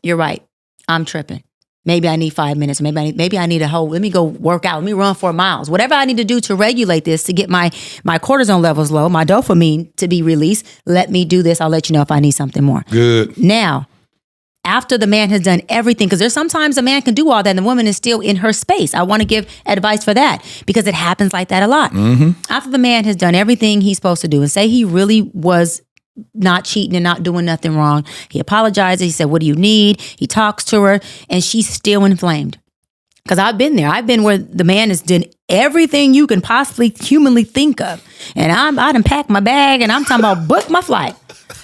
You're right. I'm tripping. Maybe I need 5 minutes. Maybe I need let me go work out. Let me run 4 miles. Whatever I need to do to regulate this, to get my cortisone levels low, my dopamine to be released. Let me do this. I'll let you know if I need something more. Good. Now, after the man has done everything, because there's sometimes a man can do all that and the woman is still in her space. I want to give advice for that because it happens like that a lot. Mm-hmm. After the man has done everything he's supposed to do and say he really was not cheating and not doing nothing wrong, he apologizes. He said, what do you need? He talks to her and she's still inflamed. Because I've been there. I've been where the man has done everything you can possibly humanly think of. And I done packed my bag and I'm talking about book my flight.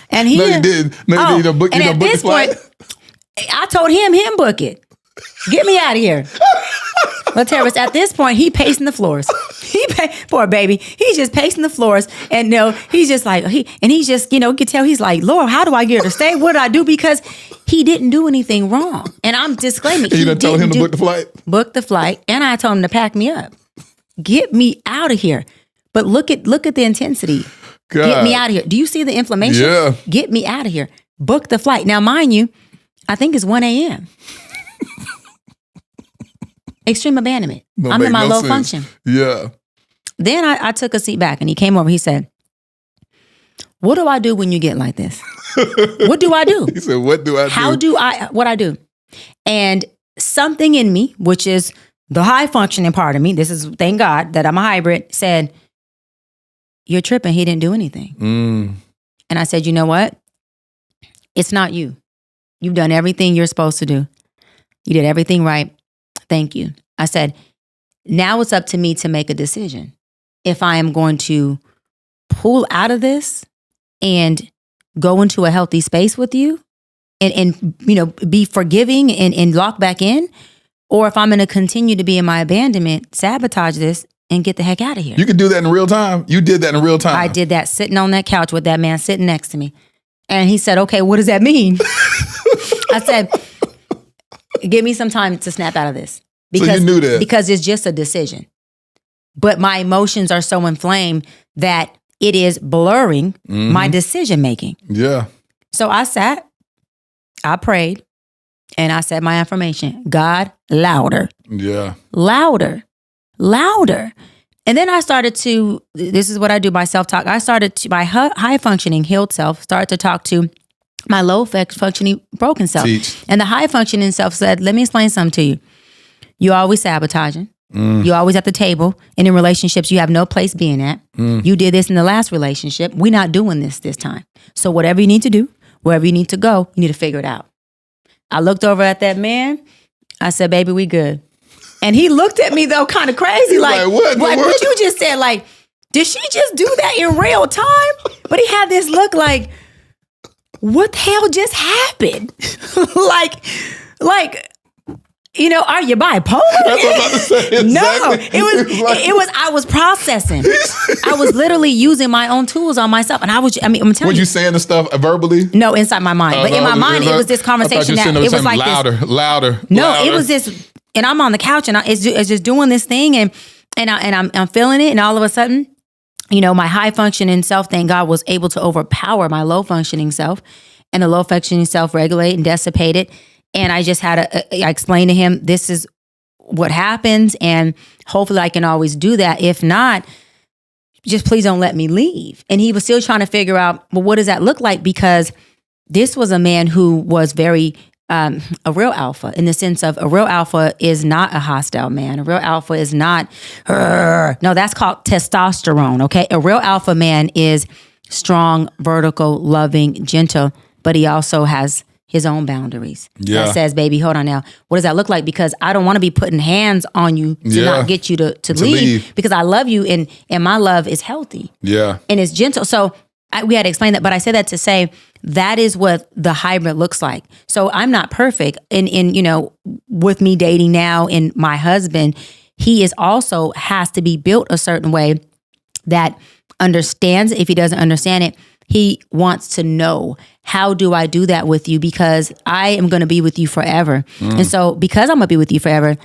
And he No, you did. No, you didn't book, and at this point, I told him book it. Get me out of here. Laterris, at this point, he pacing the floors. Poor baby. He's just pacing the floors. And he's just like, he's just, you could tell he's like, Lord, how do I get her to stay? What did I do? Because he didn't do anything wrong. And I'm disclaiming. You done told him to book the flight? Book the flight. And I told him to pack me up. Get me out of here. But look at the intensity. God. Get me out of here. Do you see the inflammation? Yeah. Get me out of here. Book the flight. Now, mind you, I think it's 1 a.m. Extreme abandonment. I'm in my low function. Yeah. Then I took a seat back and he came over. He said, what do I do when you get like this? What do I do? He said, what do I do? What I do? And something in me, which is the high functioning part of me, this is, thank God that I'm a hybrid, said, you're tripping. He didn't do anything. And I said, you know what? It's not you. You've done everything you're supposed to do. You did everything right. Thank you. I said, now it's up to me to make a decision. If I am going to pull out of this and go into a healthy space with you and be forgiving and lock back in, or if I'm going to continue to be in my abandonment, sabotage this and get the heck out of here. You could do that in real time. You did that in real time. I did that sitting on that couch with that man sitting next to me. And he said, okay, what does that mean? I said, give me some time to snap out of this. Because, so you knew that. Because it's just a decision. But my emotions are so inflamed that it is blurring my decision making. Yeah. So I sat, I prayed, and I said my affirmation, God, louder. Yeah. Louder. And then I started to, this is what I do by self-talk. I started to, by high-functioning, healed self, start to talk to my low-functioning, broken self. Teach. And the high-functioning self said, let me explain something to you. You're always sabotaging. You're always at the table. And in relationships, you have no place being at. You did this in the last relationship. We're not doing this time. So whatever you need to do, wherever you need to go, you need to figure it out. I looked over at that man. I said, baby, we good. And he looked at me, though, kind of crazy. Like what you just said, like, did she just do that in real time? But he had this look like, what the hell just happened? like, are you bipolar? That's what I'm about to say. Exactly. No, it was, I was processing. I was literally using my own tools on myself. And I'm telling you. Were you saying the stuff verbally? No, inside my mind. But in my mind, it was this conversation that it was like louder. No, it was this, and I'm on the couch and it's just doing this thing and I'm feeling it. And all of a sudden, my high functioning self, thank God, was able to overpower my low functioning self, and the low functioning self regulate and dissipate it. And I just had I explained to him, this is what happens. And hopefully I can always do that. If not, just please don't let me leave. And he was still trying to figure out, well, what does that look like? Because this was a man who was very, a real alpha, in the sense of a real alpha is not a hostile man. A real alpha is not, no, that's called testosterone. Okay. A real alpha man is strong, vertical, loving, gentle, but he also has his own boundaries. Yeah. That says, baby, hold on now. What does that look like? Because I don't want to be putting hands on you to not get you to leave, because I love you and my love is healthy. Yeah. And it's gentle. So we had to explain that, but I said that to say that is what the hybrid looks like. So I'm not perfect in with me dating now and my husband, he is also has to be built a certain way that understands. If he doesn't understand it, he wants to know, how do I do that with you? Because I am going to be with you forever. And so because I'm going to be with you forever,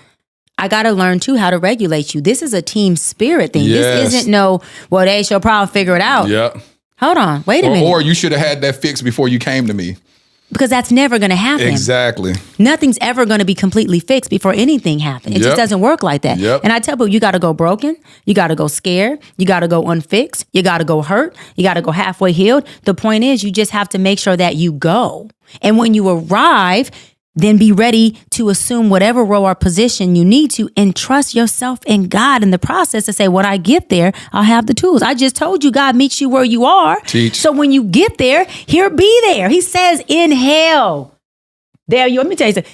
I got to learn too how to regulate you. This is a team spirit thing. Yes. This isn't well, they shall probably figure it out. Yeah. Hold on. Wait a minute. Or you should have had that fixed before you came to me. Because that's never going to happen. Exactly. Nothing's ever going to be completely fixed before anything happens. It just doesn't work like that. Yep. And I tell people, you got to go broken. You got to go scared. You got to go unfixed. You got to go hurt. You got to go halfway healed. The point is, you just have to make sure that you go. And when you arrive, then be ready to assume whatever role or position you need to, and trust yourself and God in the process to say, when I get there, I'll have the tools. I just told you God meets you where you are. Teach. So when you get there, he'll be there. He says, in hell. There you. Let me tell you something.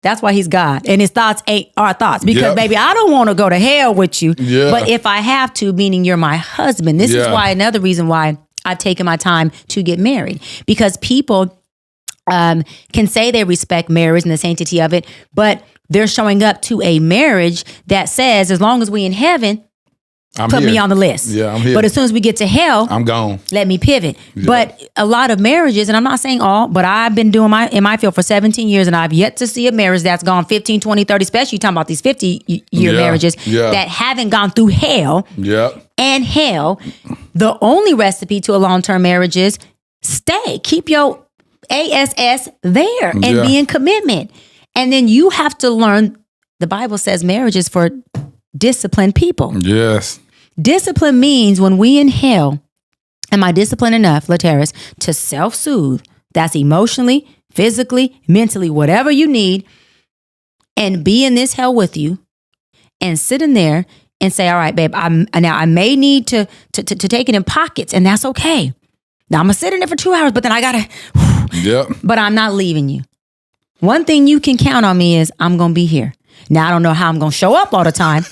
That's why he's God. And his thoughts ain't our thoughts. Because, baby, I don't want to go to hell with you. Yeah. But if I have to, meaning you're my husband, this is why, another reason why I've taken my time to get married. Because people can say they respect marriage and the sanctity of it, but they're showing up to a marriage that says, as long as we in heaven, put me on the list. Yeah, I'm here. But as soon as we get to hell, I'm gone. let me pivot. Yeah. But a lot of marriages, and I'm not saying all, but I've been doing in my field for 17 years, and I've yet to see a marriage that's gone 15, 20, 30, especially you're talking about these 50-year marriages that haven't gone through hell. Yeah. And hell. The only recipe to a long-term marriage is stay. Keep your ASS there and be in commitment. And then you have to learn, the Bible says marriage is for disciplined people. Yes. Discipline means when we in hell, am I disciplined enough, Lateris, to self-soothe? That's emotionally, physically, mentally, whatever you need, and be in this hell with you and sit in there and say, all right, babe, I may need to take it in pockets, and that's okay. Now I'm gonna sit in there for 2 hours, but then I gotta, but I'm not leaving you. One thing you can count on me is I'm gonna be here. Now I don't know how I'm gonna show up all the time,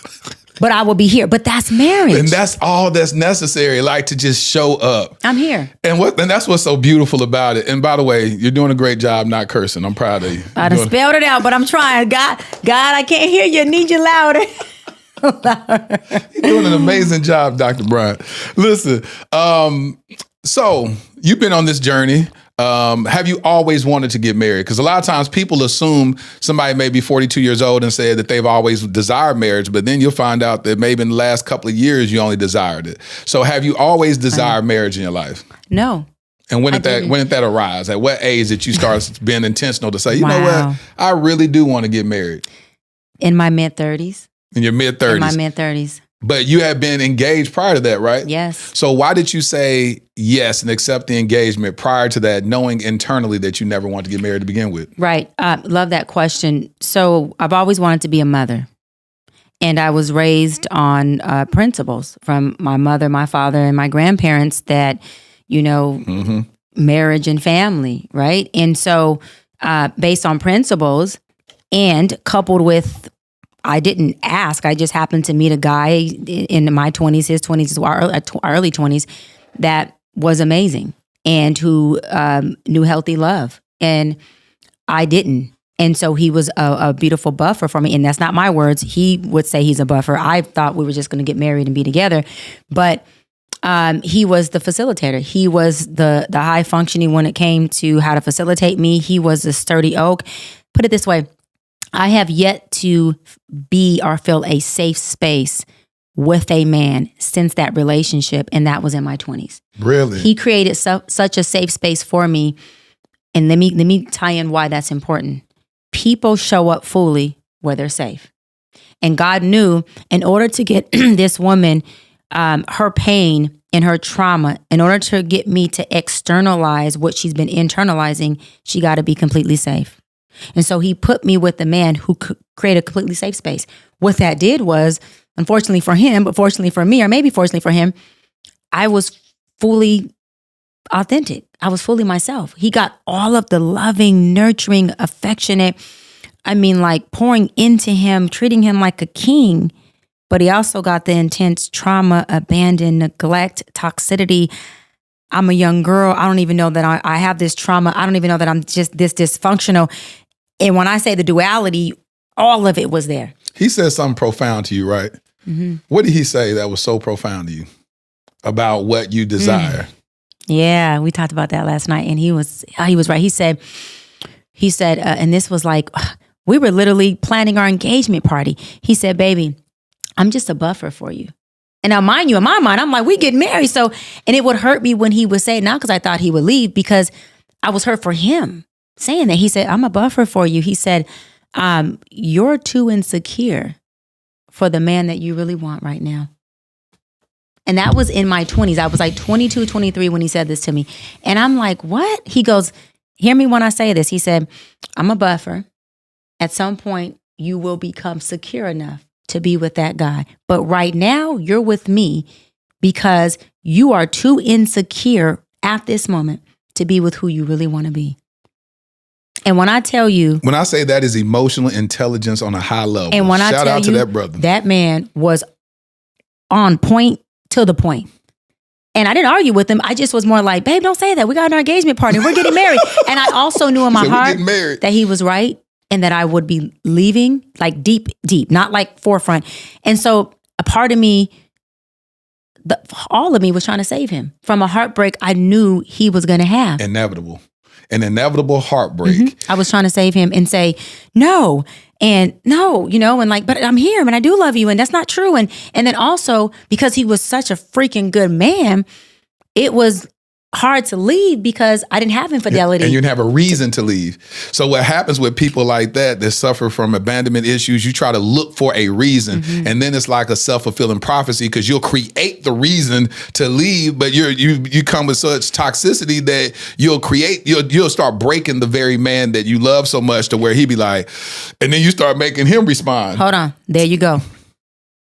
but I will be here. But that's marriage. And that's all that's necessary, like to just show up. I'm here. And that's what's so beautiful about it. And by the way, you're doing a great job not cursing. I'm proud of you. I done spelled it out, but I'm trying. God, I can't hear you. I need you louder. You're doing an amazing job, Dr. Bryant. Listen, so you've been on this journey. Have you always wanted to get married? Because a lot of times people assume somebody may be 42 years old and say that they've always desired marriage, but then you'll find out that maybe in the last couple of years you only desired it. So have you always desired marriage in your life? No. And when did that arise? At what age did you start being intentional to say, you know what, I really do want to get married? In my mid-30s. In your mid-30s? In my mid-30s. But you had been engaged prior to that, right? Yes. So why did you say yes and accept the engagement prior to that, knowing internally that you never wanted to get married to begin with? Right. Love that question. So I've always wanted to be a mother. And I was raised on principles from my mother, my father, and my grandparents that, marriage and family, right? And so based on principles and coupled with, I didn't ask. I just happened to meet a guy in my 20s, his 20s, our early 20s, that was amazing and who knew healthy love. And I didn't. And so he was a beautiful buffer for me. And that's not my words. He would say he's a buffer. I thought we were just going to get married and be together. But he was the facilitator. He was the high functioning when it came to how to facilitate me. He was a sturdy oak. Put it this way. I have yet to be or feel a safe space with a man since that relationship, and that was in my 20s. Really? He created such a safe space for me, and let me tie in why that's important. People show up fully where they're safe. And God knew in order to get this woman, her pain and her trauma, in order to get me to externalize what she's been internalizing, she got to be completely safe. And so he put me with the man who could create a completely safe space. What that did was, unfortunately for him, but fortunately for me, or maybe fortunately for him, I was fully authentic. I was fully myself. He got all of the loving, nurturing, affectionate, like pouring into him, treating him like a king. But he also got the intense trauma, abandon, neglect, toxicity. I'm a young girl. I don't even know that I have this trauma. I don't even know that I'm just this dysfunctional. And when I say the duality, all of it was there. He said something profound to you, right? Mm-hmm. What did he say that was so profound to you about what you desire? Yeah, we talked about that last night, and he was right. He said, and this was like, we were literally planning our engagement party. He said, baby, I'm just a buffer for you. And now, mind you, in my mind, I'm like, we get married. So, and it would hurt me when he would say, not because I thought he would leave, because I was hurt for him saying that. He said, I'm a buffer for you. He said, you're too insecure for the man that you really want right now. And that was in my 20s. I was like 22, 23 when he said this to me. And I'm like, what? He goes, hear me when I say this. He said, I'm a buffer. At some point, you will become secure enough to be with that guy. But right now, you're with me because you are too insecure at this moment to be with who you really want to be. And when I tell you... When I say that is emotional intelligence on a high level. And when Shout I tell out to you, that brother. That man was on point to the point. And I didn't argue with him. I just was more like, babe, don't say that. We got our engagement party. We're getting married. And I also knew in my heart that he was right. and that I would be leaving, like deep, not like forefront. And so a part of me, all of me was trying to save him from a heartbreak I knew he was going to have. Inevitable. An inevitable heartbreak. Mm-hmm. I was trying to save him and say, no, and no, and like, but I'm here and I do love you. And that's not true. And then also because he was such a freaking good man, it was hard to leave because I didn't have infidelity. And you didn't have a reason to leave. So what happens with people like that suffer from abandonment issues, you try to look for a reason. Mm-hmm. And then it's like a self-fulfilling prophecy because you'll create the reason to leave, but you come with such toxicity that you'll start breaking the very man that you love so much to where he be like, and then you start making him respond. Hold on. There you go.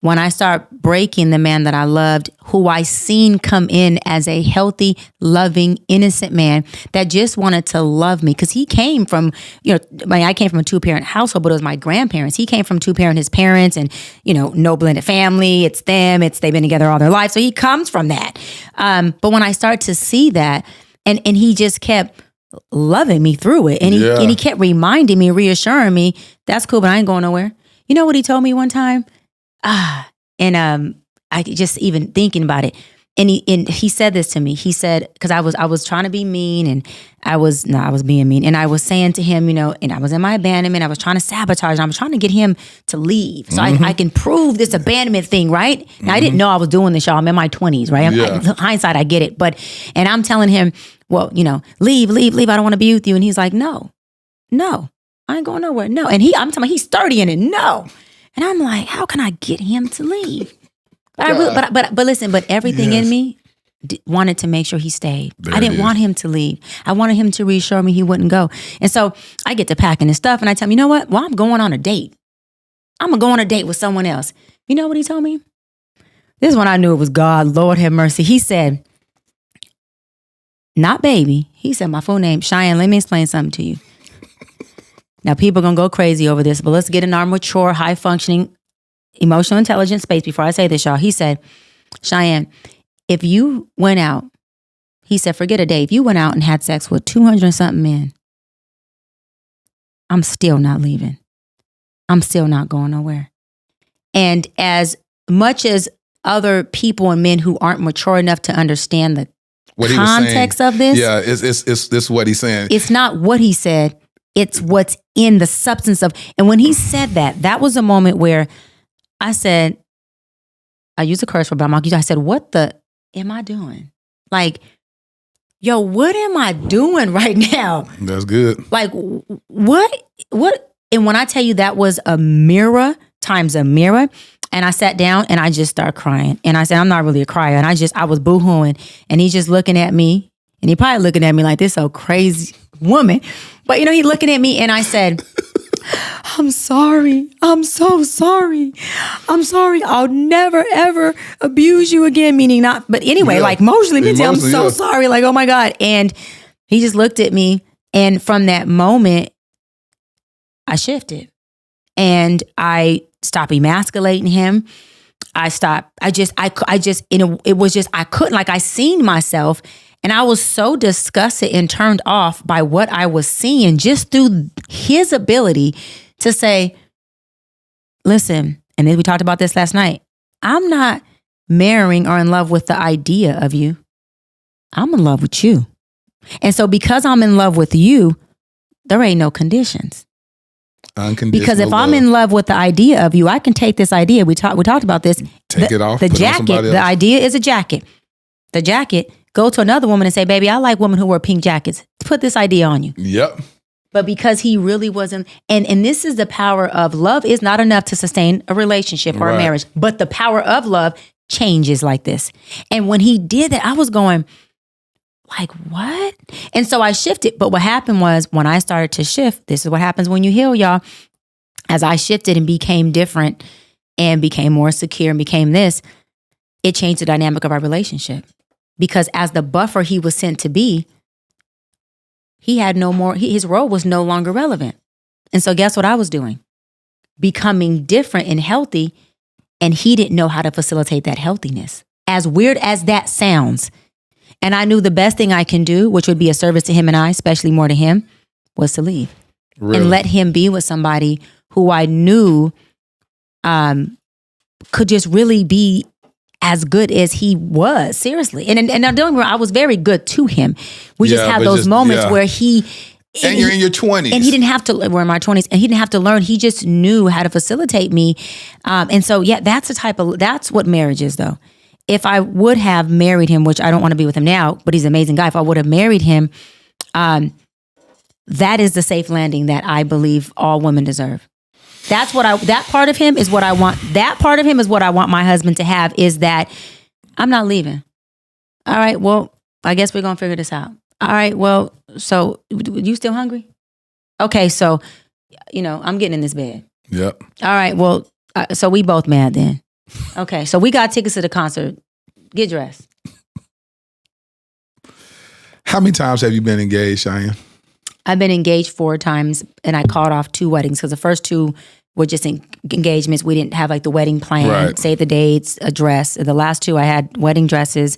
When I start breaking the man that I loved, who I seen come in as a healthy, loving, innocent man that just wanted to love me. Because he came from, I came from a 2-parent household, but it was my grandparents. He came from 2-parent, his parents, and, no blended family. It's them. They've been together all their life. So he comes from that. But when I start to see that, and he just kept loving me through it. And he kept reminding me, reassuring me, that's cool, but I ain't going nowhere. You know what he told me one time? I just even thinking about it. And he said this to me. He said, because I was trying to be mean, and I was being mean. And I was saying to him, and I was in my abandonment. I was trying to sabotage. And I was trying to get him to leave. So I can prove this abandonment thing, right? Now, I didn't know I was doing this, y'all. I'm in my 20s, right? Hindsight, I get it. And I'm telling him, well, leave. I don't want to be with you. And he's like, no, I ain't going nowhere. No. And I'm telling him, he's 30 in it. No. And I'm like, how can I get him to leave? But listen, but everything in me wanted to make sure he stayed. I didn't want him to leave. I wanted him to reassure me he wouldn't go. And so I get to packing his stuff and I tell him, you know what? Well, I'm going on a date. I'm going to go on a date with someone else. You know what he told me? This is when I knew it was God. Lord have mercy. He said, not baby. He said, my full name, Cheyenne, let me explain something to you. Now, people are going to go crazy over this, but let's get in our mature, high-functioning, emotional intelligence space before I say this, y'all. He said, Cheyenne, if you went out, he said, forget a date. If you went out and had sex with 200-something men, I'm still not leaving. I'm still not going nowhere. And as much as other people and men who aren't mature enough to understand the context of this. Yeah, it's what he's saying. It's not what he said. It's what's in the substance of. And when he said that was a moment where I said, I use a curse word, but I said, what the am I doing? Like, yo, what am I doing right now? That's good. Like, what? And when I tell you that was a mirror times a mirror, and I sat down and I just started crying. And I said, I'm not really a crier. And I was boo-hooing. And he's just looking at me. And he probably looking at me like this so crazy woman. But, he looking at me and I said, I'm sorry. I'm so sorry. I'm sorry. I'll never, ever abuse you again. Meaning not, but anyway, like emotionally, I'm so sorry. Like, oh my God. And he just looked at me. And from that moment, I shifted and I stopped emasculating him. I couldn't, like I seen myself. And I was so disgusted and turned off by what I was seeing just through his ability to say, listen, and then we talked about this last night, I'm not marrying or in love with the idea of you. I'm in love with you. And so because I'm in love with you, there ain't no conditions. Because if I'm in love with the idea of you, I can take this idea. We talked about this. Take it off. The jacket, the idea is a jacket. The jacket, go to another woman and say, baby, I like women who wear pink jackets. Put this idea on you. Yep. But because he really wasn't, and this is the power of love is not enough to sustain a relationship or a marriage, but the power of love changes like this. And when he did that, I was going, like, what? And so I shifted. But what happened was when I started to shift, this is what happens when you heal, y'all. As I shifted and became different and became more secure and became this, it changed the dynamic of our relationship. Because as the buffer he was sent to be, he had no more, his role was no longer relevant. And so guess what I was doing? Becoming different and healthy, and he didn't know how to facilitate that healthiness. As weird as that sounds. And I knew the best thing I can do, which would be a service to him and I, especially more to him, was to leave. Really? and let him be with somebody who I knew could just really be as good as he was. Seriously. And now don't get me wrong, I was very good to him. We just had those moments where and you're in your 20s. And he didn't have to, we're in my 20s, and he didn't have to learn. He just knew how to facilitate me. And so, that's that's what marriage is, though. If I would have married him, which I don't want to be with him now, but he's an amazing guy. If I would have married him, that is the safe landing that I believe all women deserve. That part of him is what I want. That part of him is what I want my husband to have, is that I'm not leaving. All right, well, I guess we're going to figure this out. All right, well, so you still hungry? Okay, so, I'm getting in this bed. Yep. All right, well, so we both mad then. Okay, so we got tickets to the concert. Get dressed. How many times have you been engaged, Cheyenne? I've been engaged 4 times, and I called off 2 weddings because the first 2 were just engagements. We didn't have like the wedding plan, save the dates, a dress. The last 2, I had wedding dresses,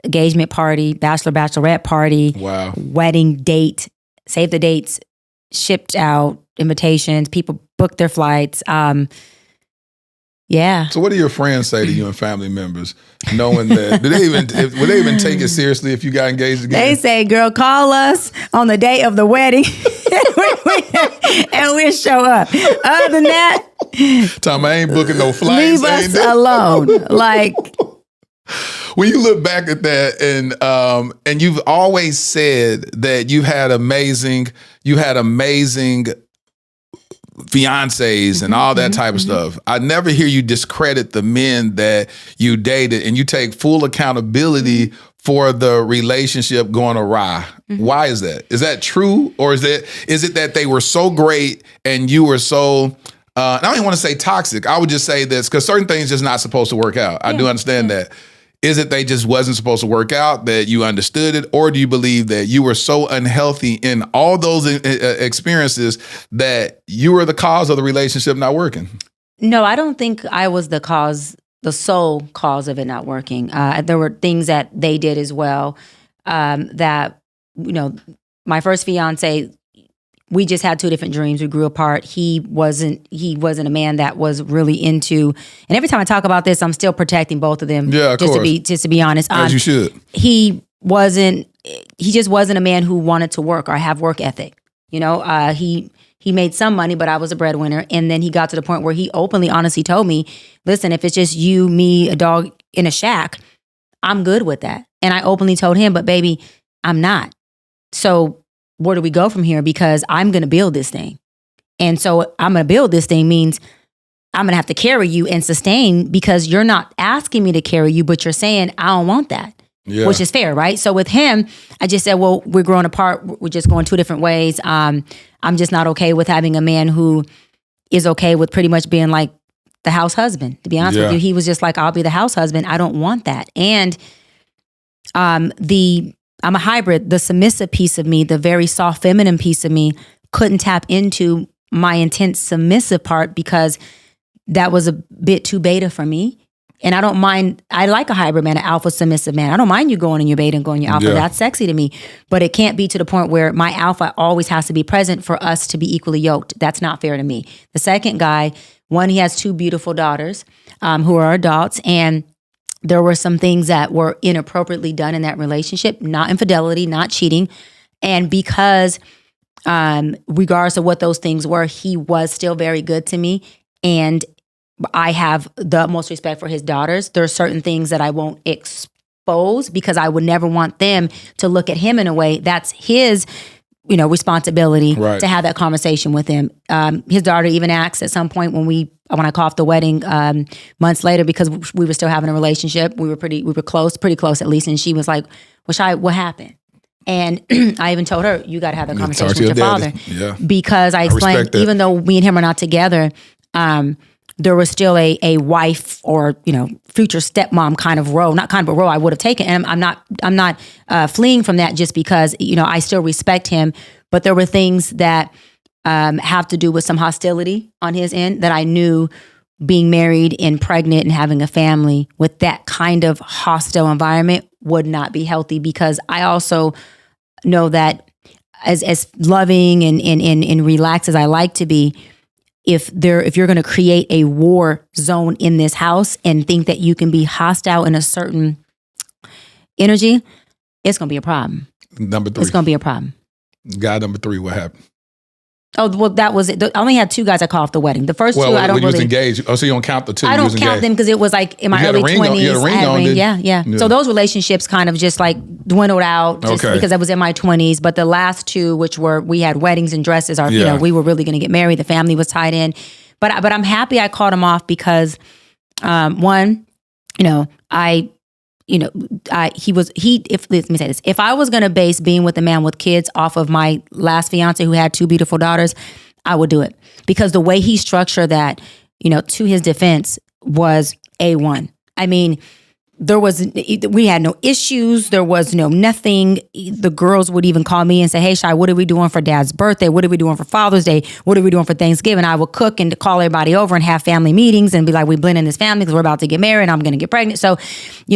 engagement party, bachelorette party, wedding date, save the dates, shipped out, invitations, people booked their flights. So what do your friends say to you and family members, knowing that? Would they even take it seriously if you got engaged again? They say, girl, call us on the day of the wedding and we'll show up. Other than that, Tom, I ain't booking no flights. Leave us alone. Like, when you look back at that, and you've always said that you had amazing fiancés and all that type of stuff. I never hear you discredit the men that you dated, and you take full accountability for the relationship going awry. Why is that? Is that true? Or is it that they were so great and you were so, I don't even want to say toxic. I would just say this, because certain things just not supposed to work out. I do understand that. Is it they just wasn't supposed to work out, that you understood it? Or do you believe that you were so unhealthy in all those experiences that you were the cause of the relationship not working? No, I don't think I was the sole cause of it not working. There were things that they did as well, that, my first fiance, we just had 2 different dreams. We grew apart. He wasn't a man that was really into, and every time I talk about this, I'm still protecting both of them. Yeah, of course. To be honest. As you should. He just wasn't a man who wanted to work or have work ethic. He made some money, but I was a breadwinner. And then he got to the point where he openly, honestly told me, listen, if it's just you, me, a dog in a shack, I'm good with that. And I openly told him, but baby, I'm not. So where do we go from here? Because I'm going to build this thing. And so I'm going to build this thing means I'm going to have to carry you and sustain, because you're not asking me to carry you, but you're saying, I don't want that, which is fair, right? So with him, I just said, well, we're growing apart. We're just going 2 different ways. I'm just not okay with having a man who is okay with pretty much being like the house husband. To be honest with you, he was just like, I'll be the house husband. I don't want that. And I'm a hybrid. The submissive piece of me, the very soft feminine piece of me, couldn't tap into my intense submissive part because that was a bit too beta for me. And I don't mind, I like a hybrid man, an alpha submissive man. I don't mind you going in your beta and going your alpha. That's sexy to me. But it can't be to the point where my alpha always has to be present for us to be equally yoked. That's not fair to me. The second guy, he has 2 beautiful daughters who are adults, and there were some things that were inappropriately done in that relationship, not infidelity, not cheating. And because regardless of what those things were, he was still very good to me. And I have the utmost respect for his daughters. There are certain things that I won't expose because I would never want them to look at him in a way. That's his, responsibility to have that conversation with him. His daughter even asked at some point when I called off the wedding months later, because we were still having a relationship. We were pretty close at least. And she was like, what happened? And I even told her, you got to have that conversation with your father. Yeah. Because I explained, even though me and him are not together, there was still a wife or, future stepmom kind of role, not kind of a role I would have taken. And I'm not fleeing from that just because, I still respect him. But there were things that have to do with some hostility on his end that I knew being married and pregnant and having a family with that kind of hostile environment would not be healthy, because I also know that as loving and relaxed as I like to be, if you're going to create a war zone in this house and think that you can be hostile in a certain energy, it's going to be a problem. Number 3. It's going to be a problem. Guy number 3, what happened? Oh, well, that was it. I only had 2 guys I called off the wedding. The first 2, I don't when you was really engaged. Oh, so you don't count the 2. I don't count them because it was like in my early 20s. You had a ring on, didn't you? Yeah. So those relationships kind of just like dwindled out just because I was in my 20s. But the last 2, which we had weddings and dresses, we were really going to get married. The family was tied in. But I'm happy I called him off because one, let me say this. If I was going to base being with a man with kids off of my last fiance who had 2 beautiful daughters, I would do it, because the way he structured that, to his defense, was A1. I mean, we had no issues. There was nothing. The girls would even call me and say, "Hey, Shy, what are we doing for Dad's birthday? What are we doing for Father's Day? What are we doing for Thanksgiving?" I would cook and call everybody over and have family meetings and be like, "We blend in this family because we're about to get married and I'm going to get pregnant." So,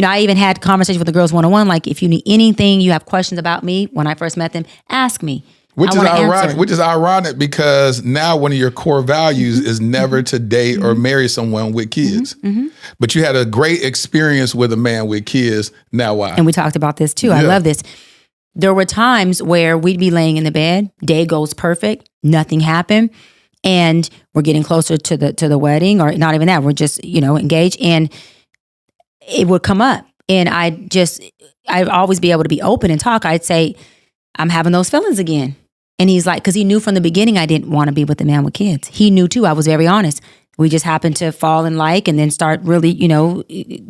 I even had conversations with the girls one-on-one. Like, if you need anything, you have questions about me when I first met them, ask me. Which is ironic because now one of your core values is never to date or marry someone with kids. But you had a great experience with a man with kids. Now why? And we talked about this too. I love this. There were times where we'd be laying in the bed, day goes perfect, nothing happened, and we're getting closer to the wedding, or not even that, we're just, engaged, and it would come up. And I'd always be able to be open and talk. I'd say, "I'm having those feelings again." And he's like, because he knew from the beginning I didn't want to be with a man with kids. He knew too. I was very honest. We just happened to fall in like and then start really,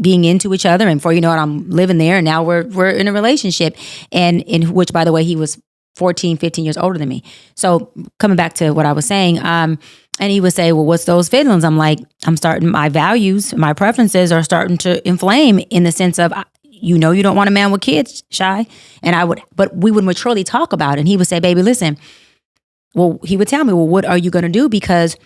being into each other. And before you know it, I'm living there, and now we're in a relationship. And in which, by the way, he was 14, 15 years older than me. So coming back to what I was saying, and he would say, "Well, what's those feelings?" I'm like, my values, my preferences are starting to inflame in the sense of, you don't want a man with kids, Shy. And but we would maturely talk about it. And he would say, "Baby, listen." Well, he would tell me, "Well, what are you going to do?" Because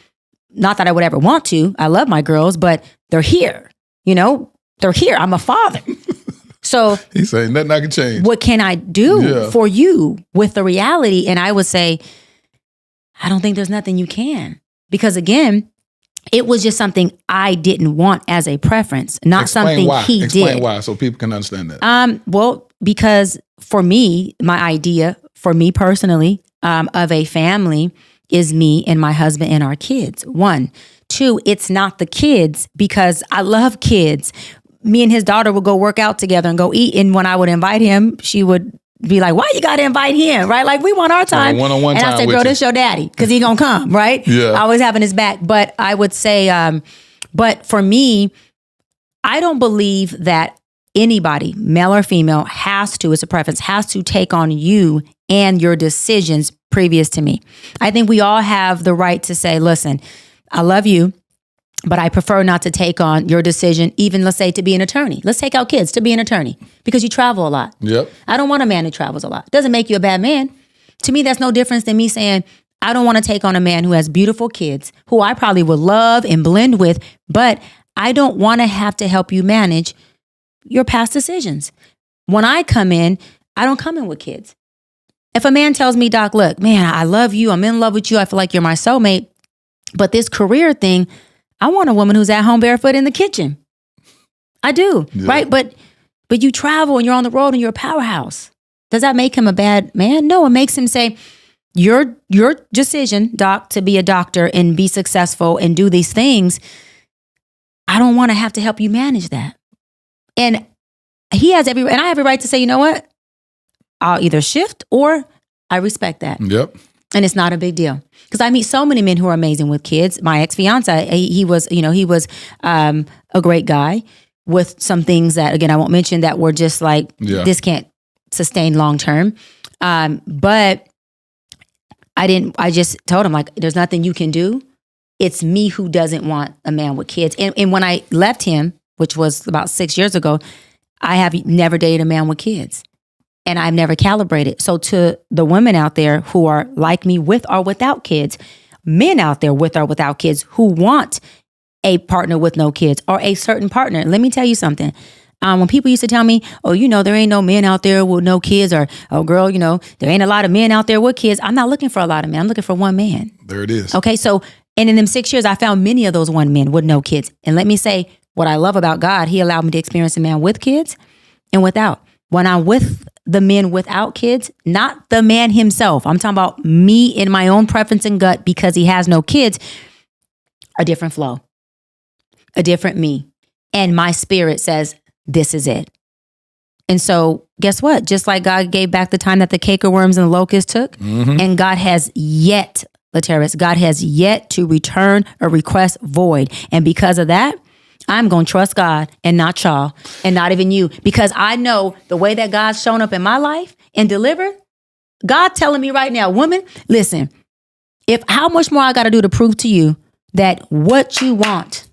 not that I would ever want to. I love my girls, but they're here. They're here. I'm a father. So he's saying nothing I can change. What can I do for you with the reality? And I would say, I don't think there's nothing you can. Because again, it was just something I didn't want as a preference, not something he did. Explain why, so people can understand that. Well, because for me, my idea, for me personally, of a family is me and my husband and our kids. 1. 2, it's not the kids, because I love kids. Me and his daughter would go work out together and go eat. And when I would invite him, she would be like, "Why you got to invite him?" Right? Like, we want our time. One-on-one and time. I say, "Girl, this your daddy, because he gonna come." Right? Yeah. Always having his back. But I would say, but for me, I don't believe that anybody, male or female, it's a preference, has to take on you and your decisions previous to me. I think we all have the right to say, "Listen, I love you, but I prefer not to take on your decision," even let's say to be an attorney. Let's take out kids, to be an attorney, because you travel a lot. Yep. I don't want a man who travels a lot. Doesn't make you a bad man. To me, that's no difference than me saying, I don't want to take on a man who has beautiful kids, who I probably would love and blend with, but I don't want to have to help you manage your past decisions. When I come in, I don't come in with kids. If a man tells me, "Doc, look, man, I love you. I'm in love with you. I feel like you're my soulmate. But this career thing, I want a woman who's at home barefoot in the kitchen." I do, right? But you travel and you're on the road and you're a powerhouse. Does that make him a bad man? No, it makes him say, your decision, Doc, to be a doctor and be successful and do these things, I don't want to have to help you manage that. And I have every right to say, "You know what? I'll either shift or I respect that." Yep. And it's not a big deal, because I meet so many men who are amazing with kids. My ex-fiance, he was a great guy with some things that, again, I won't mention, that were just like, this can't sustain long term. But I just told him, like, there's nothing you can do. It's me who doesn't want a man with kids. And when I left him, which was about 6 years ago, I have never dated a man with kids. And I've never calibrated. So to the women out there who are like me, with or without kids, men out there with or without kids who want a partner with no kids or a certain partner, let me tell you something. When people used to tell me, oh, there ain't no men out there with no kids, or, oh, girl, there ain't a lot of men out there with kids. I'm not looking for a lot of men. I'm looking for one man. There it is. Okay. So, and in them 6 years, I found many of those one men with no kids. And let me say, what I love about God, he allowed me to experience a man with kids and without. When I'm with the men without kids, not the man himself, I'm talking about me in my own preference and gut because he has no kids, a different flow, a different me. And my spirit says, this is it. And so guess what? Just like God gave back the time that the cankerworms and the locusts took, and God has yet, Lateris, God has yet to return a request void. And because of that, I'm going to trust God and not y'all and not even you, because I know the way that God's shown up in my life and delivered. God telling me right now, woman, listen, how much more I got to do to prove to you that what you want,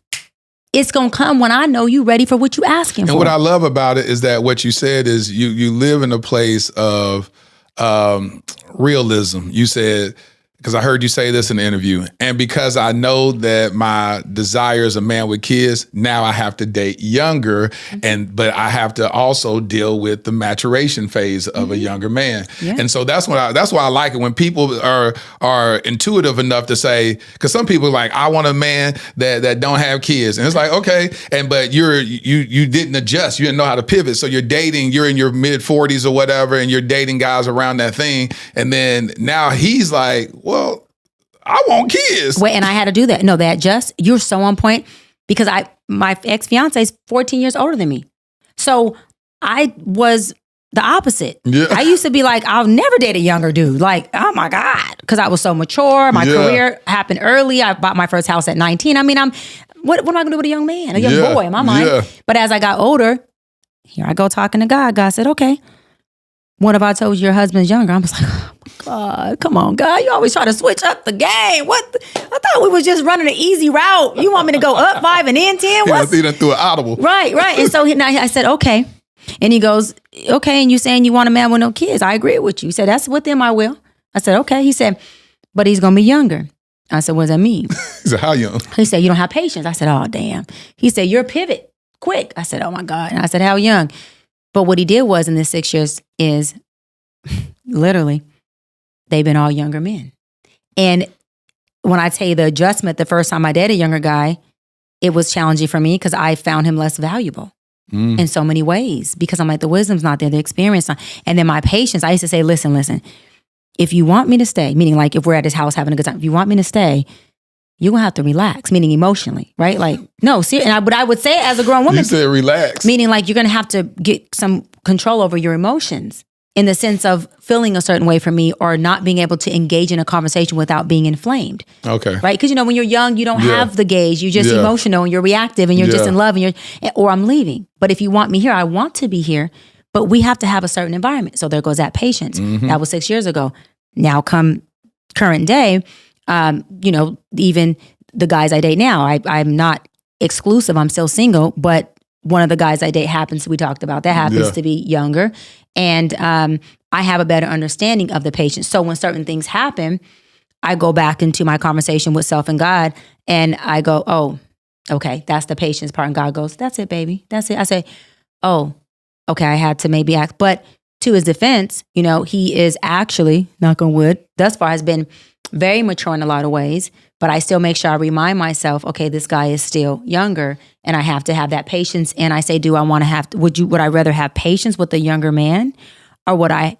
it's going to come when I know you ready for what you asking for. And what I love about it is that what you said is you live in a place of realism. You said, because I heard you say this in the interview, and because I know that my desire is a man with kids, now I have to date younger, but I have to also deal with the maturation phase of a younger man. Yeah. And so that's why I like it when people are intuitive enough to say, because some people are like, I want a man that don't have kids, and it's like, okay, but you didn't adjust, you didn't know how to pivot, so you're in your mid 40s or whatever, and you're dating guys around that thing, and then now he's like, well, I want kids. Wait, and I had to do that. No, you're so on point, because my ex-fiance is 14 years older than me. So I was the opposite. Yeah. I used to be like, I'll never date a younger dude. Like, oh my God. Because I was so mature. My career happened early. I bought my first house at 19. I mean, what am I gonna do with a young man? A young boy in my mind. Yeah. But as I got older, here I go talking to God. God said, okay, what if I told you your husband's younger? I was like, oh my God, come on, God. You always try to switch up the game. I thought we was just running an easy route. You want me to go up 5 and in 10? Yeah, he done threw an audible. Right. And so I said, okay. And he goes, okay, and you saying you want a man with no kids. I agree with you. He said, that's within my will. I said, okay. He said, but he's going to be younger. I said, what does that mean? He said, how young? He said, you don't have patience. I said, oh, damn. He said, you're a pivot, quick. I said, oh my God. And I said, how young? But what he did was in this 6 years is literally, they've been all younger men. And when I tell you the adjustment, the first time I dated a younger guy, it was challenging for me because I found him less valuable in so many ways, because I'm like, the wisdom's not there, the experience not. And then my patience, I used to say, listen, if you want me to stay, meaning like if we're at his house having a good time, if you want me to stay, you're going to have to relax, meaning emotionally, right? Like, no, seriously. And I would say as a grown woman. You said relax. Meaning like you're going to have to get some control over your emotions, in the sense of feeling a certain way for me, or not being able to engage in a conversation without being inflamed. Okay. Right? Because, when you're young, you don't have the gauge. You're just emotional and you're reactive and you're just in love or I'm leaving. But if you want me here, I want to be here, but we have to have a certain environment. So there goes that patience. That was 6 years ago. Now come current day, even the guys I date now, I'm not exclusive. I'm still single, but one of the guys I date we talked about that happens to be younger. And I have a better understanding of the patient. So when certain things happen, I go back into my conversation with self and God, and I go, oh, okay, that's the patience part. And God goes, that's it, baby. That's it. I say, oh, okay, I had to maybe act. But to his defense, he is actually, knock on wood, thus far has been very mature in a lot of ways. But I still make sure I remind myself, okay, this guy is still younger, and I have to have that patience. And I say, would I rather have patience with a younger man, or would I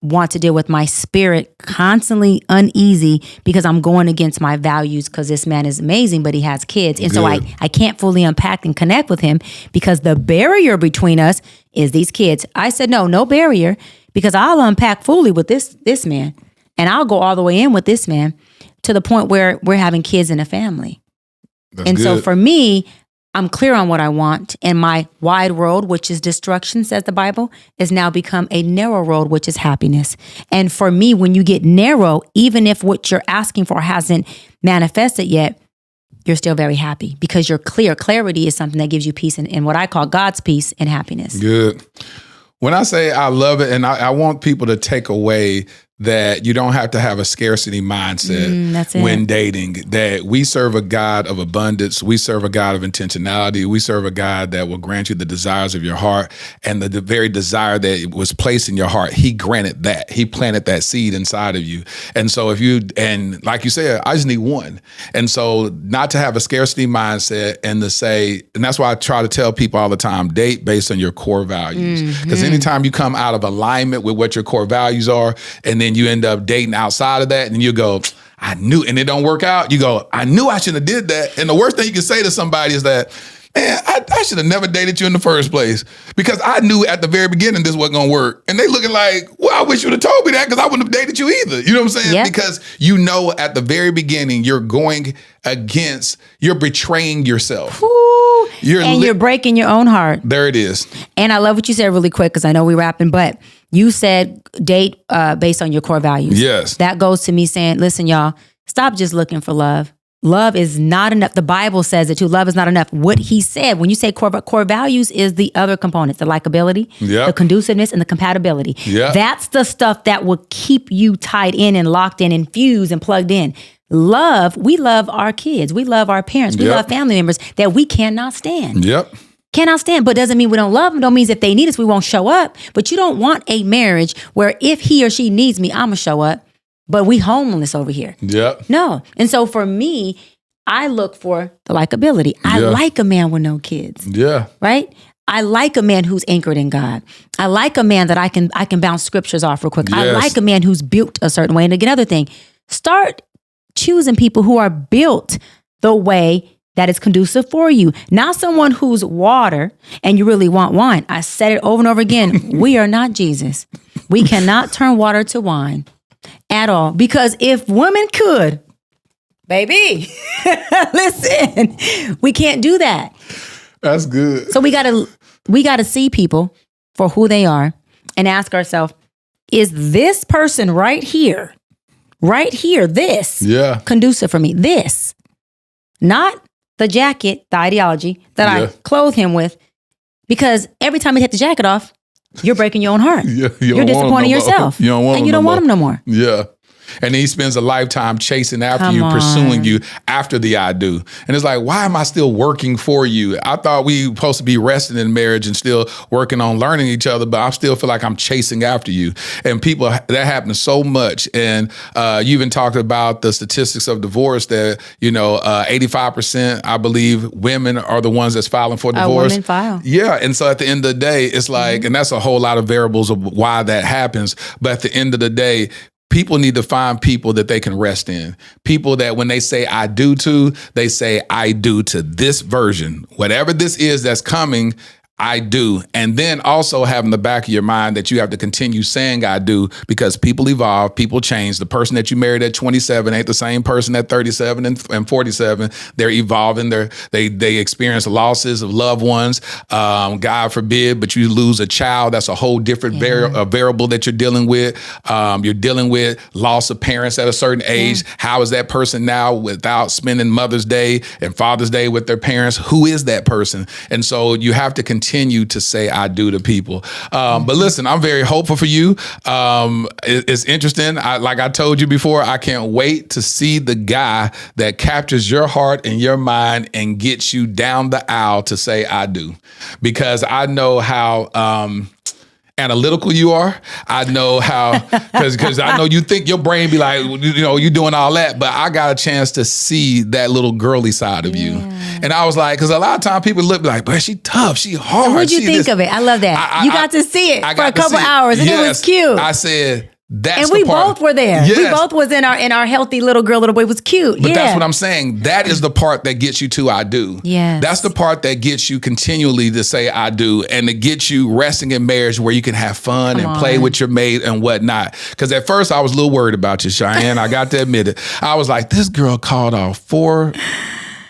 want to deal with my spirit constantly uneasy because I'm going against my values, because this man is amazing, but he has kids. And so I can't fully unpack and connect with him because the barrier between us is these kids. I said, no barrier, because I'll unpack fully with this man, and I'll go all the way in with this man, to the point where we're having kids in a family. That's good. So for me, I'm clear on what I want, and my wide road, which is destruction, says the Bible, is now become a narrow road, which is happiness. And for me, when you get narrow, even if what you're asking for hasn't manifested yet, you're still very happy because you're clear. Clarity is something that gives you peace and what I call God's peace and happiness. Good. When I say I love it, and I want people to take away that you don't have to have a scarcity mindset when dating, that we serve a God of abundance. We serve a God of intentionality. We serve a God that will grant you the desires of your heart, and the very desire that was placed in your heart, he granted that. He planted that seed inside of you. And so and like you said, I just need one. And so not to have a scarcity mindset and to say, and that's why I try to tell people all the time, date based on your core values. Because anytime you come out of alignment with what your core values are, and then you end up dating outside of that, and you go, I knew, and it don't work out, you go, I knew I shouldn't have did that. And the worst thing you can say to somebody is that, man, I should have never dated you in the first place, because I knew at the very beginning this wasn't gonna work. And they looking like, well, I wish you would have told me that, because I wouldn't have dated you either. You know what I'm saying? Yep. Because you know at the very beginning you're betraying yourself. Ooh, you're breaking your own heart. There it is. And I love what you said really quick, because I know we're wrapping, but you said date based on your core values. Yes. That goes to me saying, listen, y'all, stop just looking for love. Love is not enough. The Bible says it too. Love is not enough. What he said, when you say core values, is the other components, the likability, the conduciveness, and the compatibility. Yep. That's the stuff that will keep you tied in and locked in and fused and plugged in. Love, we love our kids. We love our parents. We love family members that we cannot stand. Cannot stand, but doesn't mean we don't love them. Don't mean if they need us, we won't show up. But you don't want a marriage where if he or she needs me, I'm going to show up. But we homeless over here. No. And so for me, I look for the likability. I like a man with no kids. Right? I like a man who's anchored in God. I like a man that I can bounce scriptures off real quick. I like a man who's built a certain way. And again, another thing, start choosing people who are built the way that is conducive for you. Not someone who's water and you really want wine. I said it over and over again. We are not Jesus. We cannot turn water to wine at all. Because if women could, baby, listen, we can't do that. That's good. So we gotta see people for who they are and ask ourselves, is this person right here, this conducive for me? This, not the jacket, the ideology that I clothe him with, because every time you take the jacket off, you're breaking your own heart. You're disappointing yourself. You don't want him no more. And then he spends a lifetime chasing after you, pursuing you after the I do. And it's like, why am I still working for you? I thought we were supposed to be resting in marriage and still working on learning each other, but I still feel like I'm chasing after you. And people, that happens so much. And you even talked about the statistics of divorce that, 85%, I believe, women are the ones that's filing for divorce. Women file. Yeah. And so at the end of the day, it's like, and that's a whole lot of variables of why that happens. But at the end of the day, people need to find people that they can rest in. People that when they say I do to, they say I do to this version. Whatever this is that's coming, I do. And then also have in the back of your mind that you have to continue saying I do, because people evolve, people change. The person that you married at 27 ain't the same person at 37 and 47. They're evolving. They experience losses of loved ones. God forbid, but you lose a child. That's a whole different variable that you're dealing with. You're dealing with loss of parents at a certain age. How is that person now without spending Mother's Day and Father's Day with their parents? Who is that person? And so you have to continue to say I do to people. But listen, I'm very hopeful for you. It's interesting. Like I told you before, I can't wait to see the guy that captures your heart and your mind and gets you down the aisle to say I do. Because I know how analytical you are. I know how, because I know you think your brain be like, you doing all that, but I got a chance to see that little girly side of you. And I was like, because a lot of times people look like, but she tough, she hard. What'd you think of it? I love that. You got to see it for a couple hours, and it was cute. I said, that's and we both were there. Yes. We both was in our healthy little boy. It was cute. But that's what I'm saying. That is the part that gets you to I do. Yes. That's the part that gets you continually to say I do, and to get you resting in marriage where you can have fun and play with your mate and whatnot. Because at first I was a little worried about you, Cheyenne. I got to admit it. I was like, this girl called off 4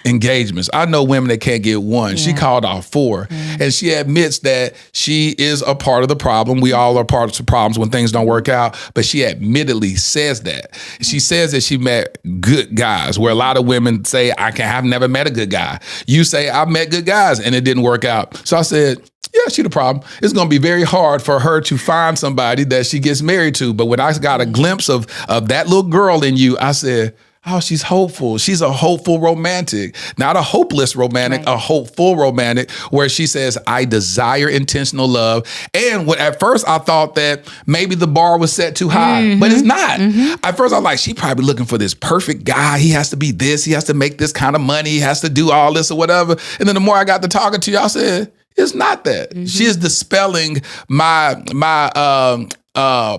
engagements. I know women that can't get one. She called off 4. And she admits that she is a part of the problem. We all are part of the problems when things don't work out. But she admittedly says that. She says that she met good guys, where a lot of women say, I've never met a good guy. You say, I've met good guys and it didn't work out. So I said, yeah, she the problem. It's going to be very hard for her to find somebody that she gets married to. But when I got a glimpse of that little girl in you, I said, oh, she's hopeful. She's a hopeful romantic, not a hopeless romantic, a hopeful romantic, where she says, I desire intentional love. And at first I thought that maybe the bar was set too high, but it's not. At first I was like, she probably looking for this perfect guy. He has to be this. He has to make this kind of money. He has to do all this or whatever. And then the more I got to talking to you, I said, it's not that. She is dispelling my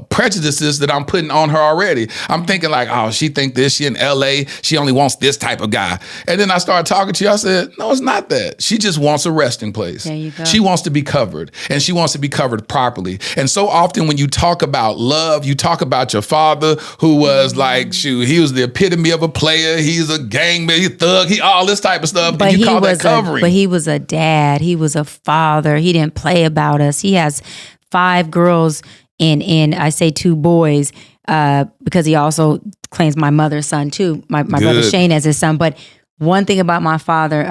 prejudices that I'm putting on her already. I'm thinking like, oh, she think this, she in LA, she only wants this type of guy. And then I started talking to you, I said, no, it's not that. She just wants a resting place. There you go. She wants to be covered, and she wants to be covered properly. And so often when you talk about love, you talk about your father who was like, shoot, he was the epitome of a player. He's a gangman, he a thug, he all this type of stuff. But and you call that covering. But he was a dad. He was a father. He didn't play about us. He has 5 girls and I say 2 boys because he also claims my mother's son too. My brother Shane as his son. But one thing about my father,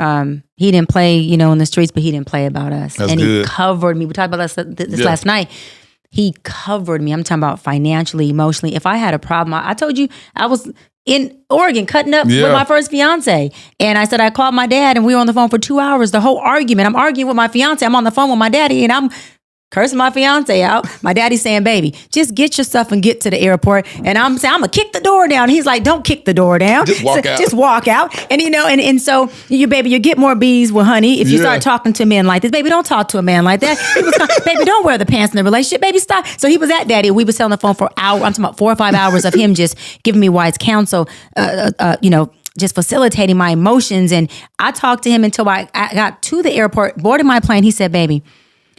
he didn't play, in the streets, but he didn't play about us. That's and good. He covered me. We talked about this last night. He covered me. I'm talking about financially, emotionally. If I had a problem, I told you I was in Oregon cutting up with my first fiance. And I said, I called my dad and we were on the phone for 2 hours. The whole argument, I'm arguing with my fiance. I'm on the phone with my daddy and I'm cursing my fiance out. My daddy's saying, baby, just get your stuff and get to the airport. And I'm saying, I'm going to kick the door down. He's like, don't kick the door down. Just walk out. Just walk out. And, and so, you get more bees with honey if you start talking to men like this. Baby, don't talk to a man like that. He was baby, don't wear the pants in the relationship. Baby, stop. So he was at daddy. We was on the phone for hours. I'm talking about 4 or 5 hours of him just giving me wise counsel, just facilitating my emotions. And I talked to him until I got to the airport, boarded my plane. He said, baby,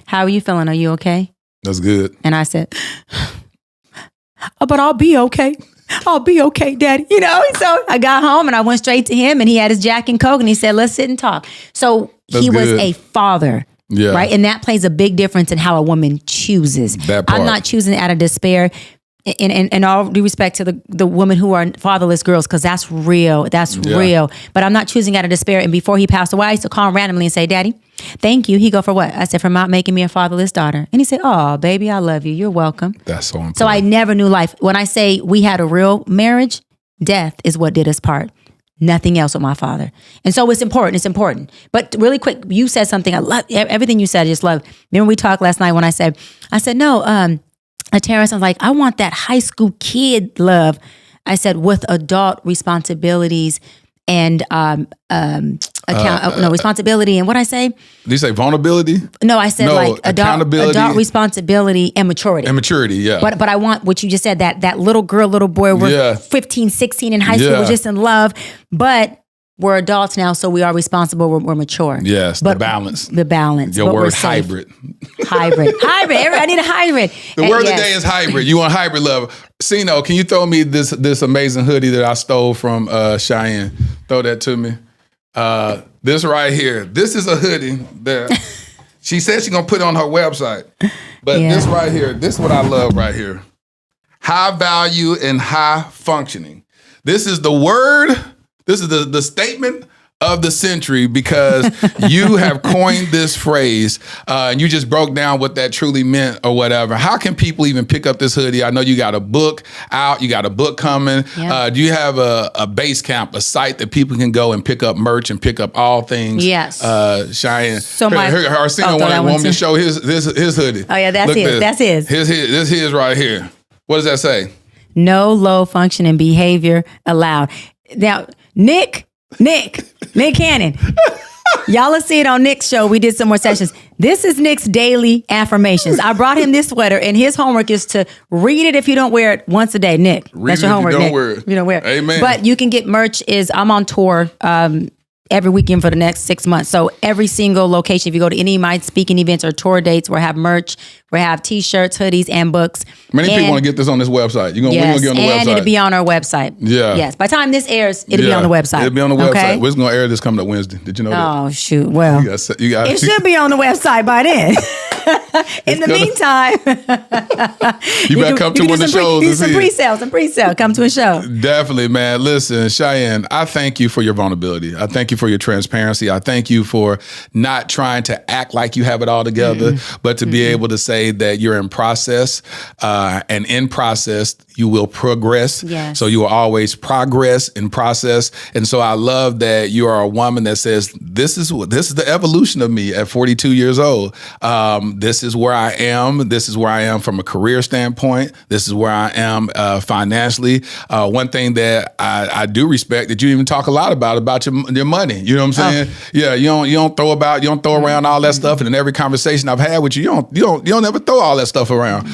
how are you feeling? Are you okay? That's good. And I said, but I'll be okay. I'll be okay, Daddy. So I got home and I went straight to him and he had his Jack and Coke and he said, let's sit and talk. So he was a father. Yeah. Right. And that plays a big difference in how a woman chooses. That part. I'm not choosing out of despair. In all due respect to the women who are fatherless girls, because that's real. That's real. But I'm not choosing out of despair. And before he passed away, I used to call him randomly and say, Daddy, thank you. He go, for what? I said, for not making me a fatherless daughter. And he said, oh, baby, I love you. You're welcome. That's so important. So I never knew life. When I say we had a real marriage, death is what did us part. Nothing else with my father. And so it's important. It's important. But really quick, you said something. I love everything you said. I just love. Remember we talked last night when I said, no, Terrence, I was like, I want that high school kid love. I said, with adult responsibilities and responsibility. And what I say? Did you say vulnerability? No, I said adult responsibility and maturity. And maturity, yeah. But I want what you just said, that little girl, little boy, we're 15, 16 in high school, we're just in love. But we're adults now, so we are responsible. We're mature. Yes, but the balance. The balance. Your word, hybrid. Hybrid. I need a hybrid. The word of the day is hybrid. You want hybrid love. Sino, can you throw me this amazing hoodie that I stole from Cheyenne? Throw that to me. This right here. This is a hoodie that she said she's going to put on her website. But this right here, this is what I love right here. High value and high functioning. This is the word. This is the statement of the century because you have coined this phrase and you just broke down what that truly meant or whatever. How can people even pick up this hoodie? I know you got a book out, you got a book coming. Yep. Do you have a base camp, a site that people can go and pick up merch and pick up all things? Yes. Cheyenne. So Arsena wanted me to show his hoodie. Oh yeah, that's his. That's his. This is his right here. What does that say? No low functioning behavior allowed. Now, Nick Cannon. Y'all will see it on Nick's show. We did some more sessions. This is Nick's daily affirmations. I brought him this sweater, and his homework is to read it if you don't wear it once a day. Nick, that's your homework. Don't wear it. You don't wear it. Amen. But you can get merch. I'm on tour every weekend for the next 6 months. So every single location, if you go to any of my speaking events or tour dates, we'll have merch, we'll have t-shirts, hoodies, and books. Many people want to get this on this website. We're going to get on the website. And it'll be on our website. Yeah. Yes. By the time this airs, it'll be on the website. It'll be on the website. Okay? We're going to air this coming up Wednesday. Did you know that? Oh, shoot. Well, it should be on the website by then. In the meantime, you better come to one of the shows. Some pre-sale. Come to a show. Definitely, man. Listen, Cheyenne, I thank you for your vulnerability. I thank you for your transparency. I thank you for not trying to act like you have it all together, but to be able to say that you're in process, and in process, you will progress. Yes. So you will always progress in process. And so I love that you are a woman that says, this is the evolution of me at 42 years old. This is where I am. This is where I am from a career standpoint. This is where I am financially. One thing that I do respect that you even talk a lot about your money. You know what I'm saying? Yeah, you don't throw around all that stuff. And in every conversation I've had with you, you don't ever throw all that stuff around,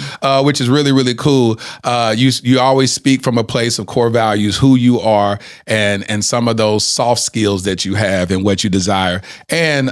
which is really, really cool. You always speak from a place of core values, who you are, and some of those soft skills that you have and what you desire, and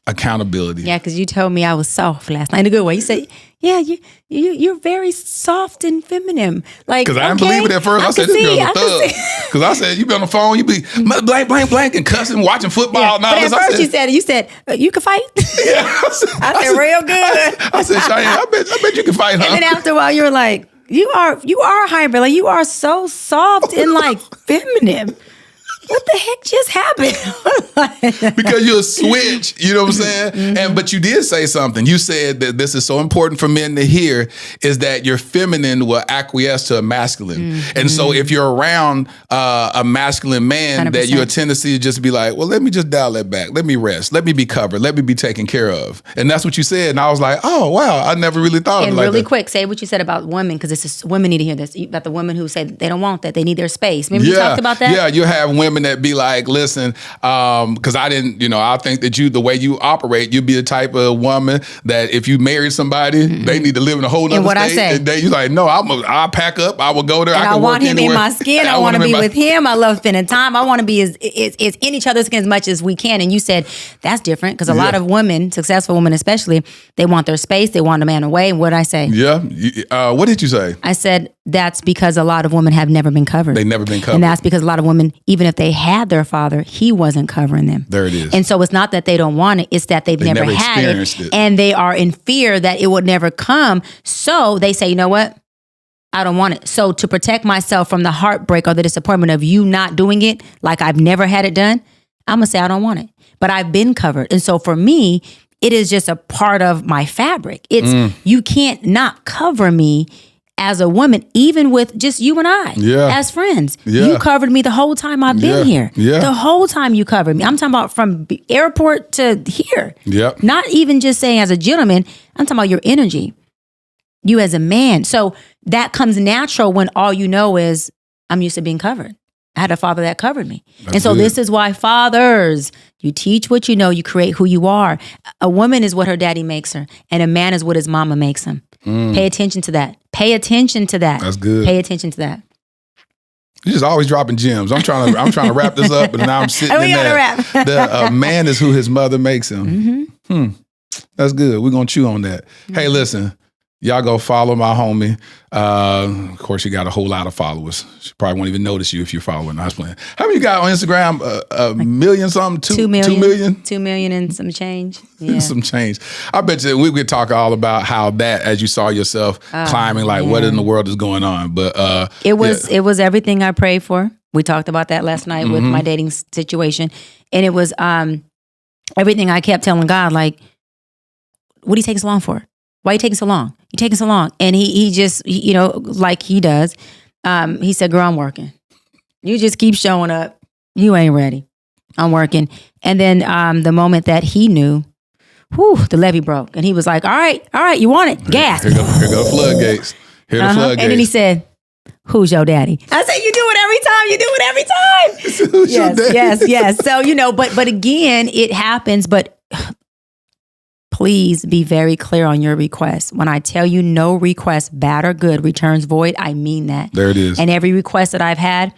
accountability. Yeah, because you told me I was soft last night in a good way. You said, "Yeah, you're very soft and feminine." Like, because I didn't believe it at first. I said, "This girl's a thug." Because I said, "You be on the phone, you be blank and cussing, watching football." And all but this. at first you said, "You can fight." Yeah, I said, "Real good." I said, "Cheyenne, I bet you can fight." Huh? And then after a while, you were like, "You are a hybrid. Like, you are so soft and like feminine." What the heck just happened? Because you're a switch, you know what I'm saying? But you did say something. You said that this is so important for men to hear, is that your feminine will acquiesce to a masculine. And so if you're around a masculine man, 100%. that you have a tendency to just be like, well, let me just dial that back. Let me rest. Let me be covered. Let me be taken care of. And that's what you said. And I was like, oh, wow, I never really thought of it And like really that. quick, say what you said about women, because women need to hear this. About the women who say they don't want that. They need their space. Remember you talked about that? Yeah, you have women that be like, listen, because I didn't, I think that the way you operate, you'd be the type of woman that if you married somebody, they need to live in a whole nother And what state. I say? And you're like, no, I'll pack up. I will go there. And I can want work him anywhere. in my skin. I want to be with him. I love spending time. I want to be as in each other's skin as much as we can. And you said that's different because a lot of women, successful women especially, they want their space. They want a man away. And what did I say? Yeah. What did you say? I said that's because a lot of women have never been covered. They've never been covered. And that's because a lot of women, even if they had their father, he wasn't covering them. There it is. And so it's not that they don't want it, it's that they've never had it. And they are in fear that it would never come. So they say, you know what? I don't want it. So to protect myself from the heartbreak or the disappointment of you not doing it, like I've never had it done, I'm going to say I don't want it. But I've been covered. And so for me, it is just a part of my fabric. It's you can't not cover me as a woman, even with just you and I as friends. You covered me the whole time I've been here. The whole time you covered me. I'm talking about from airport to here. Not even just saying as a gentleman, I'm talking about your energy. You as a man. So that comes natural when all you know is I'm used to being covered. I had a father that covered me. And so this is why fathers, you teach what you know, you create who you are. A woman is what her daddy makes her, and a man is what his mama makes him. Pay attention to that. Pay attention to that. That's good. Pay attention to that. You're just always dropping gems. I'm trying to wrap this up, and now I'm sitting in that. The man is who his mother makes him. That's good. We're gonna chew on that. Hey, listen. Y'all go follow my homie. Of course, you got a whole lot of followers. She probably won't even notice you if you're following. I was playing. How many you got on Instagram? A million something? 2 million? 2 million? 2 million and some change. Yeah. Some change. I bet you we could talk all about how that, as you saw yourself climbing, like what in the world is going on. But it was everything I prayed for. We talked about that last night with my dating situation. And it was everything I kept telling God, like, what are you taking so long for? Why are you taking so long? You're taking so long. And he just, like he does, he said, girl, I'm working. You just keep showing up. You ain't ready. I'm working. And then the moment that he knew, the levee broke. And he was like, all right, you want it? Gas. Here go the floodgates. Here the floodgates. And then he said, who's your daddy? I said, you do it every time. You do it every time. Who's your daddy? Yes. So, but again, it happens. But please be very clear on your request. When I tell you no request, bad or good, returns void, I mean that. There it is. And every request that I've had,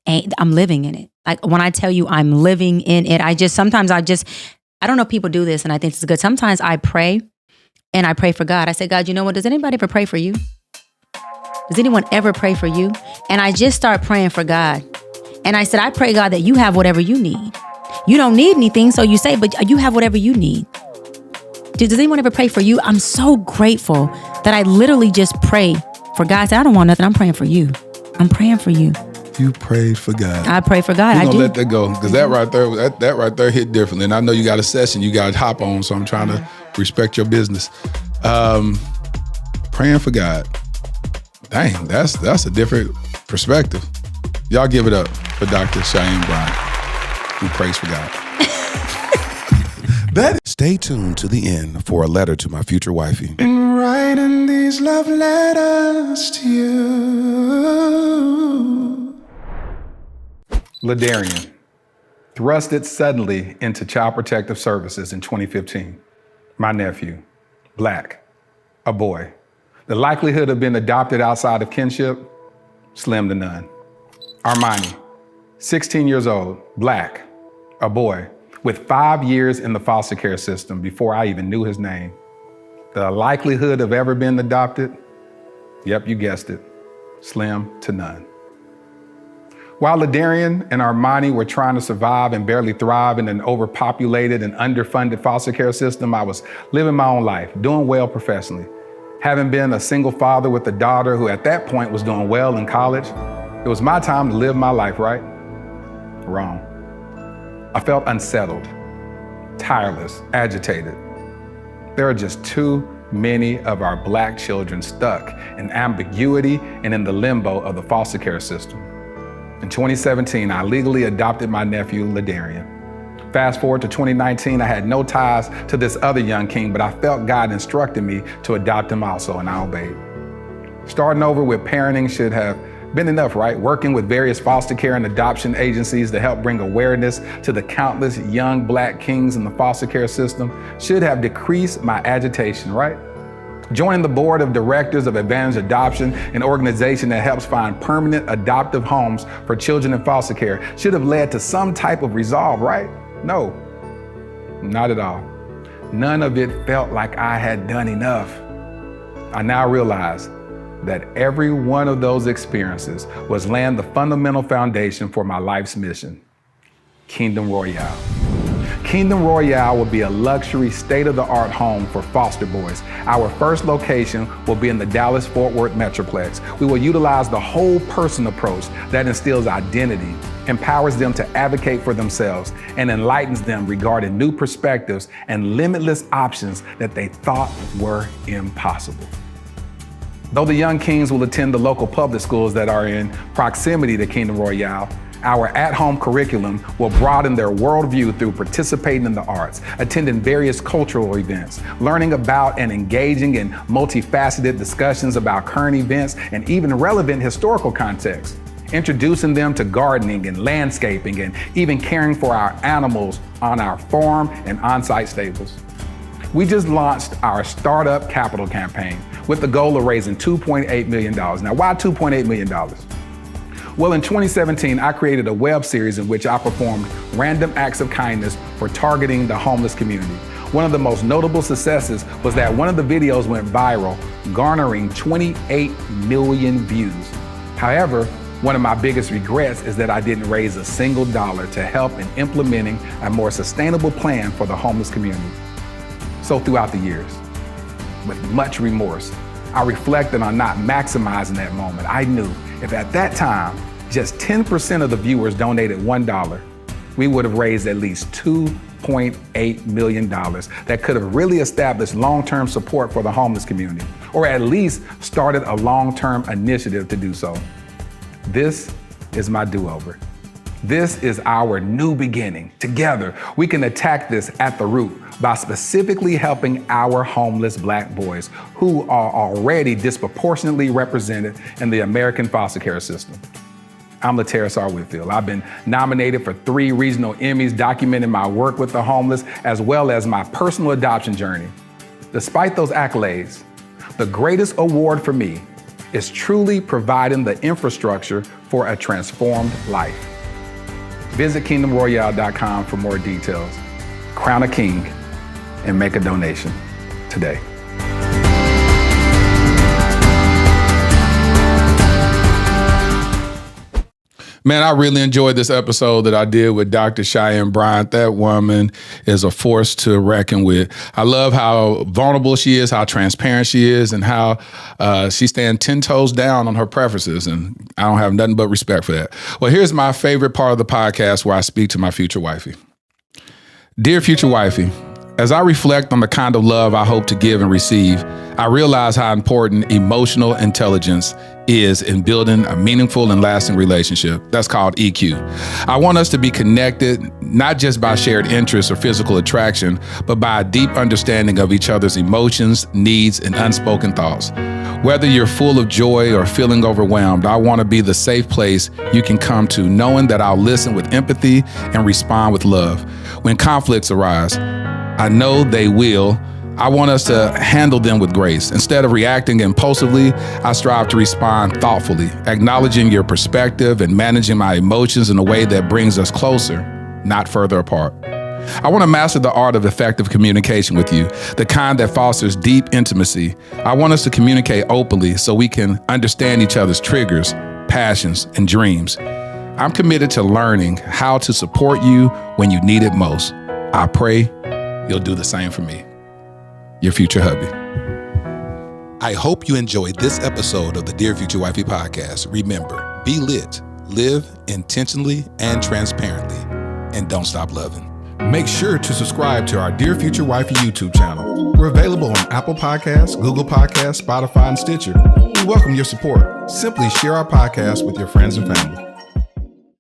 I'm living in it. Like when I tell you I'm living in it, I don't know if people do this and I think this is good. Sometimes I pray and I pray for God. I say, God, you know what? Does anybody ever pray for you? Does anyone ever pray for you? And I just start praying for God. And I said, I pray, God, that you have whatever you need. You don't need anything, so you say, but you have whatever you need. Does anyone ever pray for you? I'm so grateful that I literally just pray for God. I don't want nothing. I'm praying for you. I'm praying for you. You prayed for God. I pray for God. We're I gonna do. let that go because that right there hit differently. And I know you got a session you got to hop on, so I'm trying to respect your business. Praying for God. Dang, that's a different perspective. Y'all give it up for Dr. Cheyenne Bryant, who prays for God. Stay tuned to the end for a letter to my future wifey. And writing these love letters to you. Ladarian, thrusted suddenly into Child Protective Services in 2015. My nephew, Black, a boy. The likelihood of being adopted outside of kinship, slim to none. Armani, 16 years old, Black, a boy, with 5 years in the foster care system before I even knew his name. The likelihood of ever being adopted, yep, you guessed it, slim to none. While Ladarian and Armani were trying to survive and barely thrive in an overpopulated and underfunded foster care system, I was living my own life, doing well professionally. Having been a single father with a daughter who at that point was doing well in college, it was my time to live my life, right? Wrong. I felt unsettled, tireless, agitated. There are just too many of our Black children stuck in ambiguity and in the limbo of the foster care system. In 2017, I legally adopted my nephew, Ladarian. Fast forward to 2019, I had no ties to this other young king, but I felt God instructed me to adopt him also, and I obeyed. Starting over with parenting should have been enough, right? Working with various foster care and adoption agencies to help bring awareness to the countless young Black kings in the foster care system should have decreased my agitation, right? Joining the board of directors of Advantage Adoption, an organization that helps find permanent adoptive homes for children in foster care, should have led to some type of resolve, right? No, not at all. None of it felt like I had done enough. I now realize that every one of those experiences was laying the fundamental foundation for my life's mission, Kingdom Royale. Kingdom Royale will be a luxury, state-of-the-art home for foster boys. Our first location will be in the Dallas-Fort Worth Metroplex. We will utilize the whole person approach that instills identity, empowers them to advocate for themselves, and enlightens them regarding new perspectives and limitless options that they thought were impossible. Though the young kings will attend the local public schools that are in proximity to Kingdom Royale, our at-home curriculum will broaden their worldview through participating in the arts, attending various cultural events, learning about and engaging in multifaceted discussions about current events and even relevant historical context, introducing them to gardening and landscaping and even caring for our animals on our farm and on-site stables. We just launched our Startup Capital campaign with the goal of raising $2.8 million. Now, why $2.8 million? Well, in 2017, I created a web series in which I performed random acts of kindness for targeting the homeless community. One of the most notable successes was that one of the videos went viral, garnering 28 million views. However, one of my biggest regrets is that I didn't raise a single dollar to help in implementing a more sustainable plan for the homeless community. So throughout the years, with much remorse, I reflected on not maximizing that moment. I knew if at that time, just 10% of the viewers donated $1, we would have raised at least $2.8 million that could have really established long-term support for the homeless community, or at least started a long-term initiative to do so. This is my do-over. This is our new beginning. Together, we can attack this at the root by specifically helping our homeless Black boys who are already disproportionately represented in the American foster care system. I'm Laterris R. Whitfield. I've been nominated for 3 regional Emmys documenting my work with the homeless as well as my personal adoption journey. Despite those accolades, the greatest award for me is truly providing the infrastructure for a transformed life. Visit kingdomroyale.com for more details. Crown a king and make a donation today. Man, I really enjoyed this episode that I did with Dr. Cheyenne Bryant. That woman is a force to reckon with. I love how vulnerable she is, how transparent she is, and how she stands 10 toes down on her preferences. And I don't have nothing but respect for that. Well, here's my favorite part of the podcast where I speak to my future wifey. Dear future wifey, as I reflect on the kind of love I hope to give and receive, I realize how important emotional intelligence is in building a meaningful and lasting relationship. That's called EQ. I want us to be connected, not just by shared interests or physical attraction, but by a deep understanding of each other's emotions, needs, and unspoken thoughts. Whether you're full of joy or feeling overwhelmed, I want to be the safe place you can come to, knowing that I'll listen with empathy and respond with love. When conflicts arise, I know they will. I want us to handle them with grace. Instead of reacting impulsively, I strive to respond thoughtfully, acknowledging your perspective and managing my emotions in a way that brings us closer, not further apart. I want to master the art of effective communication with you, the kind that fosters deep intimacy. I want us to communicate openly so we can understand each other's triggers, passions, and dreams. I'm committed to learning how to support you when you need it most. I pray you'll do the same for me. Your future hubby. I hope you enjoyed this episode of the Dear Future Wifey podcast. Remember, be lit, live intentionally and transparently, and don't stop loving. Make sure to subscribe to our Dear Future Wifey YouTube channel. We're available on Apple Podcasts, Google Podcasts, Spotify, and Stitcher. We welcome your support. Simply share our podcast with your friends and family.